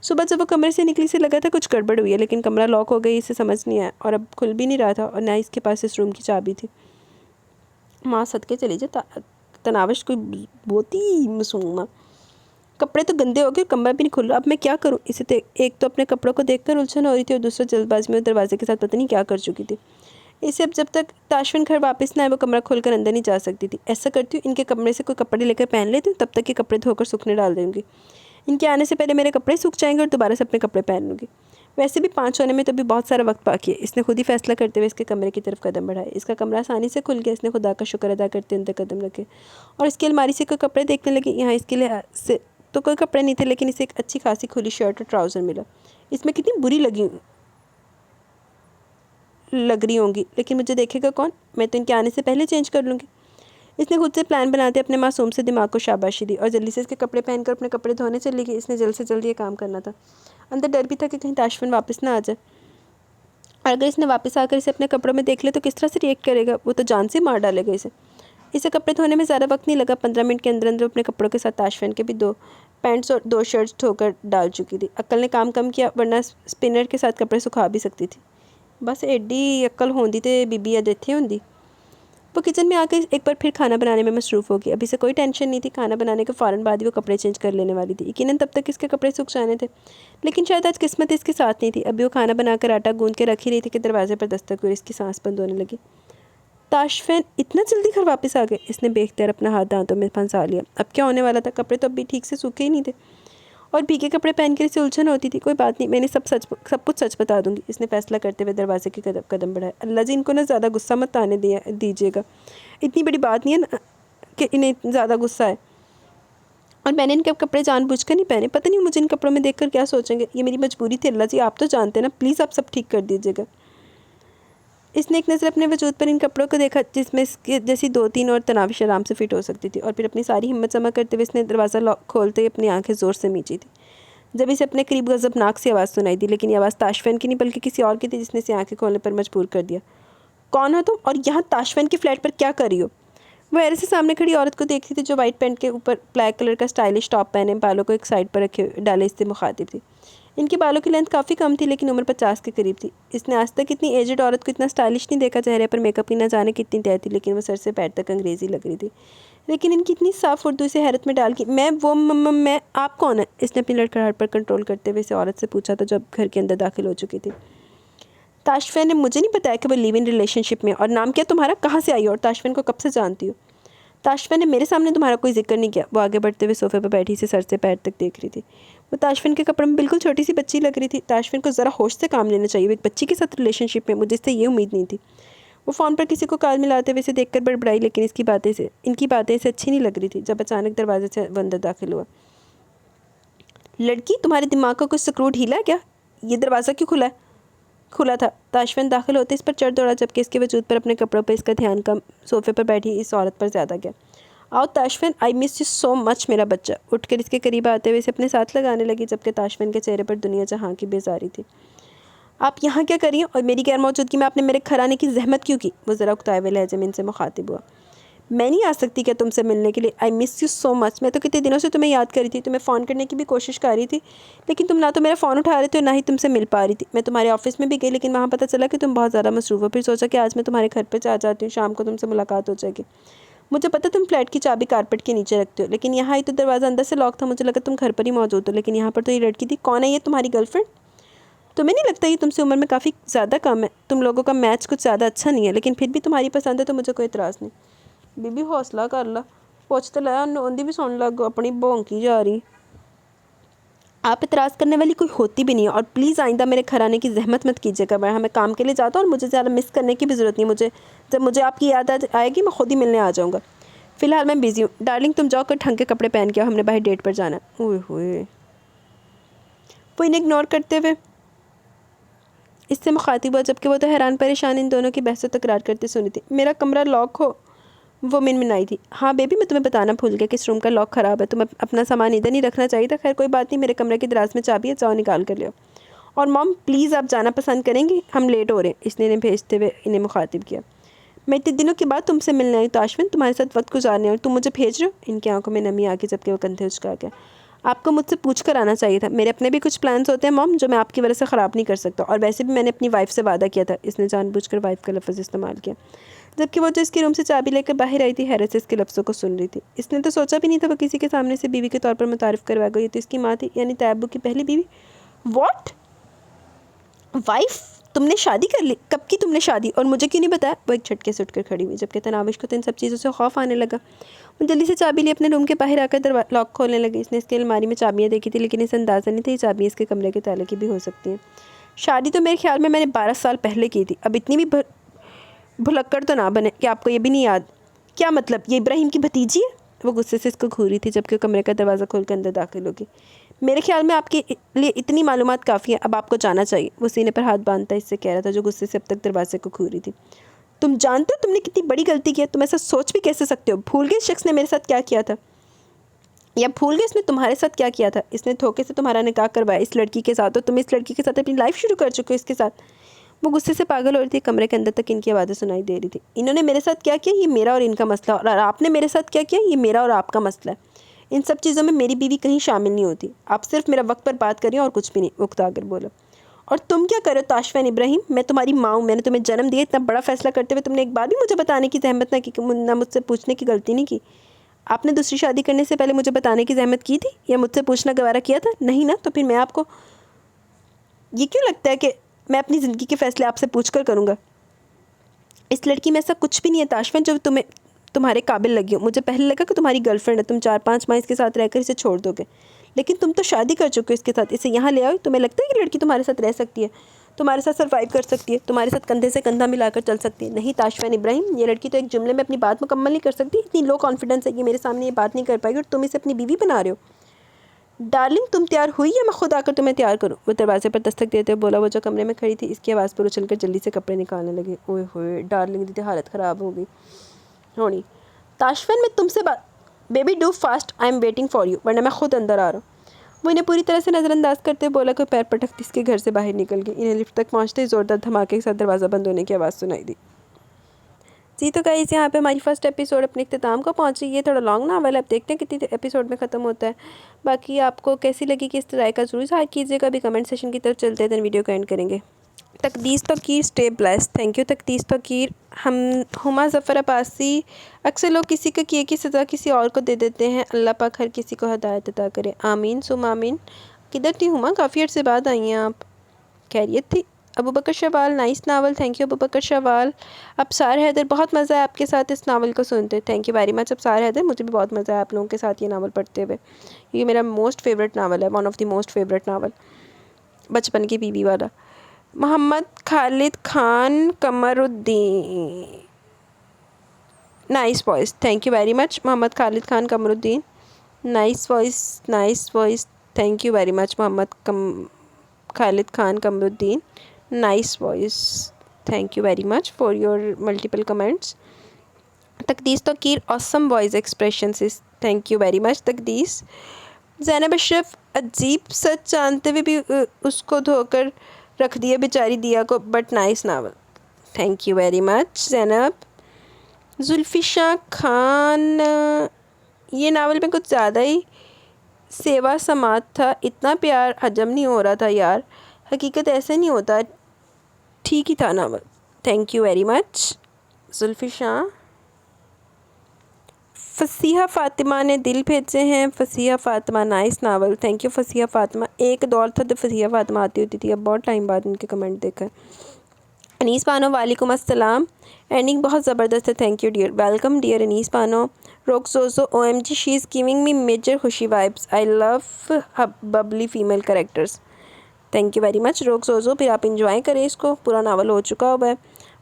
सुबह जब वो कमरे से निकली से लगा था कुछ गड़बड़ हुई है, लेकिन कमरा लॉक हो गई इसे समझ नहीं आया, और अब खुल भी नहीं रहा था, और ना इसके पास इस रूम की चाबी थी। माँ सदके चली जाए, तनाविश कोई बहुत ही मासूमा। कपड़े तो गंदे हो गए, कमरा भी नहीं खुल रहा, अब मैं क्या करूं? इसे एक तो अपने कपड़ों को देखकर उलझन हो रही थी, और दूसरा जल्दबाजी में दरवाजे के साथ पता नहीं क्या कर चुकी थी। इसे अब जब तक ताशविन घर वापस ना आए वो कमरा खोलकर अंदर नहीं जा सकती थी। ऐसा करती हूँ, इनके कमरे से कोई कपड़े लेकर पहन लेती हूँ, तब तक ये कपड़े धोकर सूखने डाल दूँगी। इनके आने से पहले मेरे कपड़े सूख जाएंगे, और दोबारा से अपने कपड़े पहन लूँगी। वैसे भी 5 होने में तो भी बहुत सारा वक्त बाकी है। इसने खुद ही फैसला करते हुए इसके कमरे की तरफ कदम बढ़ाए। इसका कमरा आसानी से खुल गया। इसने खुदा का शुक्र अदा करते अंदर कदम रखे, और इसकी अलमारी से कोई कपड़े देखने लगे। यहाँ इसके लिए से तो कोई कपड़े नहीं थे, लेकिन इसे एक अच्छी खासी खुली शर्ट और ट्राउज़र मिला। इसमें कितनी बुरी लग रही होंगी, लेकिन मुझे देखेगा कौन? मैं तो इनके आने से पहले चेंज कर लूँगी। इसने खुद से प्लान बनाते अपने मासूम से दिमाग को शाबाशी दी और जल्दी से इसके कपड़े पहनकर अपने कपड़े धोने चली गई। इसने जल्द से जल्द ये काम करना था। अंदर डर भी था कि कहीं ताशफिन वापस ना आ जाए, और अगर इसने वापस आकर इसे अपने कपड़ों में देख ले तो किस तरह से रिएक्ट करेगा, वो तो जान से मार डालेगा इसे कपड़े धोने में ज़्यादा वक्त नहीं लगा। 15 मिनट के अंदर अंदर अपने कपड़ों के साथ ताशफिन के भी 2 पैंट्स और 2 शर्ट्स धोकर डाल चुकी थी। अक्ल ने काम कम किया, वरना स्पिनर के साथ कपड़े सुखा भी सकती थी। बस एडी अक्ल होंदी तो बीबी अज इत्थे होंदी। वो किचन में आकर एक बार फिर खाना बनाने में मसरूफ़ हो गई। अभी से कोई टेंशन नहीं थी। खाना बनाने के फ़ौरन बाद ही वो कपड़े चेंज कर लेने वाली थी। यकीनन तब तक इसके कपड़े सूख जाने थे, लेकिन शायद आज किस्मत इसके साथ नहीं थी। अभी वो खाना बनाकर आटा गूंद के रख ही रही थी कि दरवाजे पर दस्तक हुई। इसकी सांस बंद होने लगी। ताशफिन इतना जल्दी घर वापस आ गए। इसने बेख्तियार अपना हाथ दांतों में फंसा लिया। अब क्या होने वाला था? कपड़े तो अभी ठीक से सूखे ही नहीं थे और भीगे कपड़े पहनकर इसे उलझन होती थी। कोई बात नहीं, मैंने सब कुछ सच बता दूंगी, इसने फैसला करते हुए दरवाजे की कदम बढ़ाया। अल्लाह जी इनको ना ज़्यादा गुस्सा मत आने दीजिएगा। इतनी बड़ी बात नहीं है ना कि इन्हें ज़्यादा गुस्सा है, और मैंने इनके कपड़े जानबूझकर नहीं पहने। पता नहीं मुझे इन कपड़ों में देखकर क्या सोचेंगे। ये मेरी मजबूरी थी। अल्लाह जी आप तो जानते हैं ना, प्लीज़ आप सब ठीक कर दीजिएगा। इसने एक नज़र अपने वजूद पर इन कपड़ों को देखा जिसमें इसके जैसी 2-3 और तनाविश आराम से फिट हो सकती थी, और फिर अपनी सारी हिम्मत जमा करते हुए इसने दरवाज़ा लॉक खोलते ही अपनी आंखें ज़ोर से मींची थी। जब इसे अपने करीब गज़बनाक सी आवाज़ सुनाई दी, लेकिन ये आवाज़ ताशफिन की नहीं बल्कि किसी और की थी, जिसने इसे आंखें खोलने पर मजबूर कर दिया। कौन हो तुम, और यहाँ ताशफिन के फ्लैट पर क्या कर रही हो? वह हैरत से सामने खड़ी औरत को देख रही थी जो वाइट पैंट के ऊपर ब्लैक कलर का स्टाइलिश टॉप पहने बालों को एक साइड पर रखे डाले इससे मुखातिब थी। इनके बालों की लेंथ काफ़ी कम थी, लेकिन उम्र 50 के करीब थी। इसने आज तक इतनी एजड औरत को इतना स्टाइलिश नहीं देखा। चेहरे पर मेकअप की ना जाने कितनी तय थी, लेकिन वो सर से पैर तक अंग्रेज़ी लग रही थी। लेकिन इनकी इतनी साफ उर्दू से हैरत में डाल की मैं आप कौन है? इसने अपनी लड़खड़ाहट पर कंट्रोल करते हुए इसे औरत से पूछा था जब घर के अंदर दाखिल हो चुकी थी। ताशफिन ने मुझे नहीं बताया कि वो लिव इन रिलेशनशिप में, और नाम क्या तुम्हारा, कहाँ से आई हो, और ताशफिन को कब से जानती हो? ताशफिन ने मेरे सामने तुम्हारा कोई जिक्र नहीं किया। वो आगे बढ़ते हुए सोफे पर बैठी से सर से पैर तक देख रही थी। वो ताशफिन के कपड़ों में बिल्कुल छोटी सी बच्ची लग रही थी। ताशफिन को ज़रा होश से काम लेना चाहिए। वो एक बच्ची के साथ रिलेशनशिप में, मुझे इससे ये उम्मीद नहीं थी। वो फ़ोन पर किसी को कॉल मिलाते हुए इसे देखकर बड़बड़ाई, लेकिन इनकी बातें इसे अच्छी नहीं लग रही थी। जब अचानक दरवाजे से अंदर दाखिल हुआ। लड़की, तुम्हारे दिमाग का कुछ स्क्रू ढीला है क्या? ये दरवाज़ा क्यों खुला था? ताशफिन दाखिल होते इस पर चढ़ दौड़ा, जबकि इसके वजूद पर अपने कपड़ों पर इसका ध्यान कम सोफे पर बैठी इस औरत पर ज़्यादा गया। आओ Tashfeen, I miss you so much मेरा बच्चा। उठकर इसके करीब आते हुए इसे अपने साथ लगाने लगी, जबकि ताशफिन के चेहरे पर दुनिया जहाँ की बेजारी थी। आप यहाँ क्या करिए, और मेरी गैर मौजूदगी में आपने मेरे घर आने की जहमत क्यों की? वो ज़रा उकताए हुए लहजे में इनसे मुखातिब हुआ। मैं नहीं आ सकती क्या तुमसे मिलने के लिए? आई मिस यू सो मच। मैं तो कितने दिनों से तुम्हें याद कर रही थी, तुम्हें फ़ोन करने की भी कोशिश कर रही थी, लेकिन तुम ना तो मेरा फ़ोन उठा रहे थे और ना ही तुमसे मिल पा रही थी। मैं तुम्हारे ऑफिस में भी गई, लेकिन वहाँ पता चला कि तुम बहुत ज़्यादा मसरूफ़ हो। फिर सोचा कि आज मैं तुम्हारे घर पर जा जाती हूँ, शाम को तुमसे मुलाकात हो जाएगी। मुझे पता तुम फ्लैट की चाबी कारपेट के नीचे रखते हो, लेकिन यहाँ आई तो दरवाज़ा अंदर से लॉक था। मुझे लगा तुम घर पर ही मौजूद हो, लेकिन यहाँ पर तो ये लड़की थी। कौन है ये, तुम्हारी गर्लफ्रेंड? तुम्हें नहीं लगता ये तुमसे उम्र में काफ़ी ज़्यादा कम है? तुम लोगों का मैच कुछ ज़्यादा अच्छा नहीं है, लेकिन फिर भी तुम्हारी पसंद है तो मुझे कोई इतराज़ नहीं। बीबी हौसला कर ला, पुछ तो लाया, उन्हें भी सुन लग, अपनी भौंकी जा रही। आप इतराज़ करने वाली कोई होती भी नहीं है, और प्लीज़ आइंदा मेरे घर आने की जहमत मत कीजिएगा। मैं काम के लिए जाता हूँ और मुझे ज़्यादा मिस करने की भी ज़रूरत नहीं। जब मुझे आपकी याद आएगी मैं खुद ही मिलने आ जाऊँगा। फ़िलहाल मैं बिज़ी हूँ। डार्लिंग तुम जाओ कर ढंग के कपड़े पहन के आओ, हमने बाहर डेट पर जाना है। ओए होए। वो इन्हें इग्नोर करते हुए इससे मुखातिब हुआ, जबकि वो तो हैरान परेशान इन दोनों की बहस तकरार करते सुनी थी। मेरा कमरा लॉक हो, वो मिनमिनाई थी। हाँ बेबी, मैं तुम्हें बताना भूल गया कि इस रूम का लॉक ख़राब है। तुम्हें अपना सामान इधर नहीं रखना चाहिए था। खैर कोई बात नहीं, मेरे कमरे की दराज में चाबी है, जाओ निकाल कर ले। और मॉम प्लीज़ आप जाना पसंद करेंगी, हम लेट हो रहे हैं। इसने इन्हें भेजते हुए इन्हें मुखातिब किया। मैं इतने दिनों के बाद तुमसे मिलने आई ताशफिन, तुम्हारे साथ वक्त गुजारने, और तुम मुझे भेज रहे हो? इनकी आंखों में नमी आ गई, जबकि वो कंधे उचका गया। आपको मुझसे पूछ कर आना चाहिए था। मेरे अपने भी कुछ प्लान्स होते हैं मॉम, जो मैं आपकी वजह से ख़राब नहीं कर सकता, और वैसे भी मैंने अपनी वाइफ से वादा किया था। इसने जानबूझकर वाइफ का लफ्ज़ इस्तेमाल किया, जबकि वो जो इसके रूम से चाबी लेकर बाहर आई थी हैरत से इसके लफ्ज़ों को सुन रही थी। इसने तो सोचा भी नहीं था वो किसी के सामने से बीवी के तौर पर मुतारिफ़ करवा गई। तो इसकी माँ थी, यानी तैयबू की पहली बीवी। What, wife? तुमने शादी कर ली? कब की तुमने शादी, और मुझे क्यों नहीं बताया? वो एक झटके से उठकर खड़ी हुई, जबकि तनाविश को तो इन सब चीज़ों से खौफ आने लगा। वो जल्दी से चाबी लिए अपने रूम के बाहर आकर लॉक खोलने लगी। इसने इसके अलमारी में चाबियाँ देखी थी, लेकिन इसे अंदाज़ा नहीं था ये चाबियाँ इसके कमरे के ताले की भी हो सकती हैं। शादी तो मेरे ख्याल में मैंने 12 साल पहले की थी। अब इतनी भी भुलक्कड़ तो ना बने कि आपको ये भी नहीं याद। क्या मतलब, ये इब्राहिम की भतीजी है? वो गुस्से से इसको घूरी थी, जबकि कमरे का दरवाज़ा खोल कर अंदर दाखिल होगी। मेरे ख्याल में आपके लिए इतनी मालूमात काफ़ी है, अब आपको जाना चाहिए। वो सीने पर हाथ बांधता इससे कह रहा था, जो गुस्से से अब तक दरवाजे को घूरी थी। तुम जानते हो तुमने कितनी बड़ी गलती की है? तुम ऐसा सोच भी कैसे सकते हो? भूल गए इस शख्स ने मेरे साथ क्या किया था, या भूल गए इसने तुम्हारे साथ क्या किया था? इसने धोखे से तुम्हारा निकाह करवाया इस लड़की के साथ, और तुम इस लड़की के साथ अपनी लाइफ शुरू कर चुके हो इसके साथ। वो गुस्से से पागल हो रही थी, कमरे के अंदर तक इनकी आवाज़ें सुनाई दे रही थी। इन्होंने मेरे साथ क्या किया ये मेरा और इनका मसला, और आपने मेरे साथ क्या किया ये मेरा और आपका मसला है। इन सब चीज़ों में मेरी बीवी कहीं शामिल नहीं होती। आप सिर्फ मेरा वक्त पर बात करिए और कुछ भी नहीं, उकता कर बोला। और तुम क्या कर रहे हो ताशफैन इब्राहिम? मैं तुम्हारी माँ हूँ, मैंने तुम्हें जन्म दिया, इतना बड़ा फैसला करते हुए तुमने एक बार भी मुझे बताने की जहमत ना की, ना मुझसे पूछने की गलती नहीं की। आपने दूसरी शादी करने से पहले मुझे बताने की जहमत की थी या मुझसे पूछना गवारा किया था? नहीं ना, तो फिर मैं आपको ये क्यों लगता है कि मैं अपनी ज़िंदगी के फ़ैसले आपसे पूछ कर करूँगा? इस लड़की में ऐसा कुछ भी नहीं है ताशफैन जो तुम्हारे काबिल लगी हो। मुझे पहले लगा कि तुम्हारी गर्लफ्रेंड है, तुम 4-5 माह इसके साथ रहकर इसे छोड़ दोगे, लेकिन तुम तो शादी कर चुके हो इसके साथ। इसे यहाँ ले आओ, तुम्हें लगता है कि लड़की तुम्हारे साथ रह सकती है, तुम्हारे साथ सर्वाइव कर सकती है, तुम्हारे साथ कंधे से कंधा मिलाकर चल सकती है? नहीं ताशफैन इब्राहिम, ये लड़की तो एक जुमले में अपनी बात मुकम्मल नहीं कर सकती। इतनी लो कॉन्फिडेंस है कि मेरे सामने ये बात नहीं कर पाएगी और तुम इसे अपनी बीवी बना रहे हो। डार्लिंग तुम तैयार हुई या मैं खुद आकर तुम्हें तैयार करूँ? वो दरवाजे पर दस्तक देते हुए बोला। वो जो कमरे में खड़ी थी इसकी आवाज़ पर उछलकर जल्दी से कपड़े निकालने लगे। ओए होए, डार्लिंग दीदी हालत ख़राब हो गई होनी। ताशफैन मैं तुमसे बात, baby do fast, I am waiting for you, वरना मैं खुद अंदर आ रहा हूँ। वो इन्हें पूरी तरह से नज़रअंदाज करते हुए बोला। कोई पैर पटकती इसके घर से बाहर निकल गई। इन्हें लिफ्ट तक पहुँचते ही ज़ोरदार धमाके के साथ दरवाज़ा बंद होने की आवाज़ सुनाई दी। जी तो गाइस, यहाँ पे हमारी फर्स्ट एपिसोड अपने इख्तिताम को पहुँची। ये थोड़ा लॉन्ग नावल है, अब देखते हैं कितनी एपिसोड में ख़त्म होता है। बाकी आपको कैसी लगी कि इस राय का ज़रूर इज़हार कीजिएगा। अभी कमेंट सेशन की तरफ चलते हैं, देन वीडियो को एंड करेंगे। Taqdees Tauqeer, stay blessed. Thank you Taqdees Tauqeer. हम हुमा ज़फ़र अब्बासी। अक्सर लोग किसी का किए की सज़ा किसी और को दे देते हैं, अल्लाह पाक हर किसी को हिदायत अता करे, आमीन सुम आमीन। किधर थी हुमा? काफ़ी अर्से बाद आई हैं आप, खैरियत थी? Abu Bakar Shawal, nice novel, thank you Abu Bakar Shawal. Absar Haider, बहुत मज़ा है आपके साथ इस नावल को सुनते, thank you very much Absar Haider. मुझे भी बहुत मज़ा है आप लोगों के साथ ये नावल पढ़ते हुए। ये मेरा मोस्ट फेवरेट नावल है, one of the most favourite novel, बचपन की बीवी वाला। Mohammad Khalid Khan Kamaruddin, nice voice, thank you very much Mohammad Khalid Khan Kamaruddin, nice voice, thank you very much Mohammad Khalid Khan Kamaruddin, nice voice, thank you very much for your multiple comments. Taqdees Tauqeer, awesome voice expressions, thank you very much Taqdees. Zainab Ashraf, अजीब सच जानते हुए भी उसको धोकर रख दिया बेचारी दिया को, but nice novel, thank you very much Zainab. Zulfisha Khan, ये नावल में कुछ ज़्यादा ही सेवा समात था, इतना प्यार हजम नहीं हो रहा था यार, हकीकत ऐसे नहीं होता, ठीक ही था novel, thank you very much Zulfisha. Fasiha Fatima ने दिल भेजे हैं। Fasiha Fatima, nice novel, thank you Fasiha Fatima. एक दौर था जब फसीहा फ़ातिमा आती होती थी, अब बहुत टाइम बाद उनके कमेंट देखा। अनीस पानो, वालेकुम अस्सलाम, एंडिंग बहुत ज़बरदस्त है, thank you dear, welcome dear Anees Pano. Roxojo, OMG she is giving me major Khushi vibes, I love bubbly female characters, thank you very much Roxojo. फिर आप इंजॉय करें इसको, पूरा नावल हो चुका हुआ है।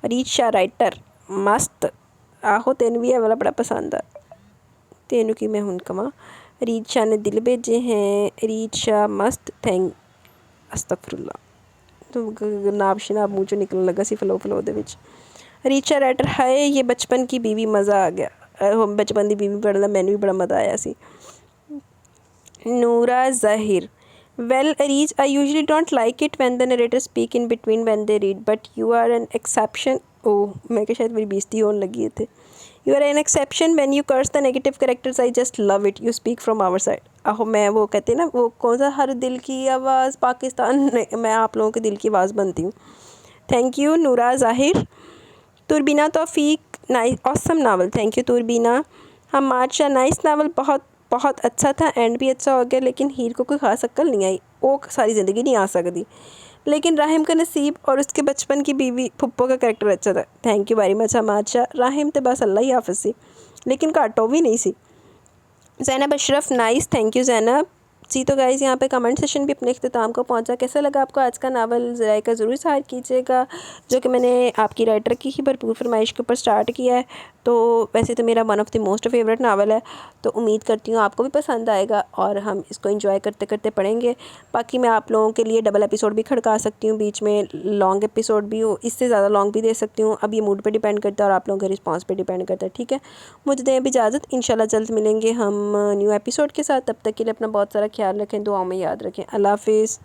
रीचा राइटर, मस्त, आहो तेन भी है वाला बड़ा पसंद है, तेनू की मैं हूँ कमा। रीचा ने दिल भेजे हैं, रीचा मस्त, थैंक अस्तगफुरुल्लाह, तो नाब शनाब मुँह चो निकलने लगा सी फलो दे विच। रीचा राइटर, हाय ये बचपन की बीवी, मज़ा आ गया, बचपन की बीवी पढ़ना मैंने भी बड़ा मज़ा आया सी। Noora Zahir, well Areej, I usually don't like it when the narrator speak in between when they read, but you are an exception. Oh, मैं क्या शायद मेरी बेइज्जती होने लगी थे। You are an exception when you curse the negative characters, I just love it, you speak from our side. आहो, मैं वो कहते हैं ना, वो कौन सा हर दिल की आवाज़ पाकिस्तान, मैं आप लोगों के दिल की आवाज़ बनती हूँ, thank you Noora Zahir. Turbeena Taufeeq, nice awesome novel, thank you Turbeena. Hammad Shah, nice novel, बहुत बहुत अच्छा था, एंड भी अच्छा हो गया, लेकिन हीर को कोई खास अक्ल नहीं आई, वो सारी ज़िंदगी नहीं आ सकती, लेकिन राहिम का नसीब और उसके बचपन की बीवी फुप्पो का कैरेक्टर अच्छा था, thank you very much Hamad Shah. Rahim तो बस अल्लाह ही हाफ़िज़ सी, लेकिन घाटो भी नहीं सी। Zainab Ashraf, nice, thank you Zainab. जी तो गाइज़ यहाँ पे कमेंट सेशन भी अपने इख्तिताम को पहुँचा। कैसा लगा आपको आज का नावल ज़राइका ज़रूर इज़हार कीजिएगा, जो कि मैंने आपकी राइटर की ही भरपूर फरमाइश के ऊपर स्टार्ट किया है। तो वैसे तो मेरा one of the most favourite novel है, तो उम्मीद करती हूँ आपको भी पसंद आएगा और हम इसको एंजॉय करते करते पढ़ेंगे। बाकी मैं आप लोगों के लिए डबल एपिसोड भी खड़का सकती हूँ, बीच में लॉन्ग एपिसोड भी हो, इससे ज़्यादा लॉन्ग भी दे सकती हूँ। अब ये मूड पे डिपेंड करता है और आप लोगों के रिस्पांस पे डिपेंड करता है। ठीक है, मुझे दें अभी इजाज़त। इंशाल्लाह जल्द मिलेंगे हम न्यू एपिसोड के साथ। तब तक के लिए अपना बहुत सारा ख्याल रखें, दुआओं में याद रखें। अल्लाह हाफिज़।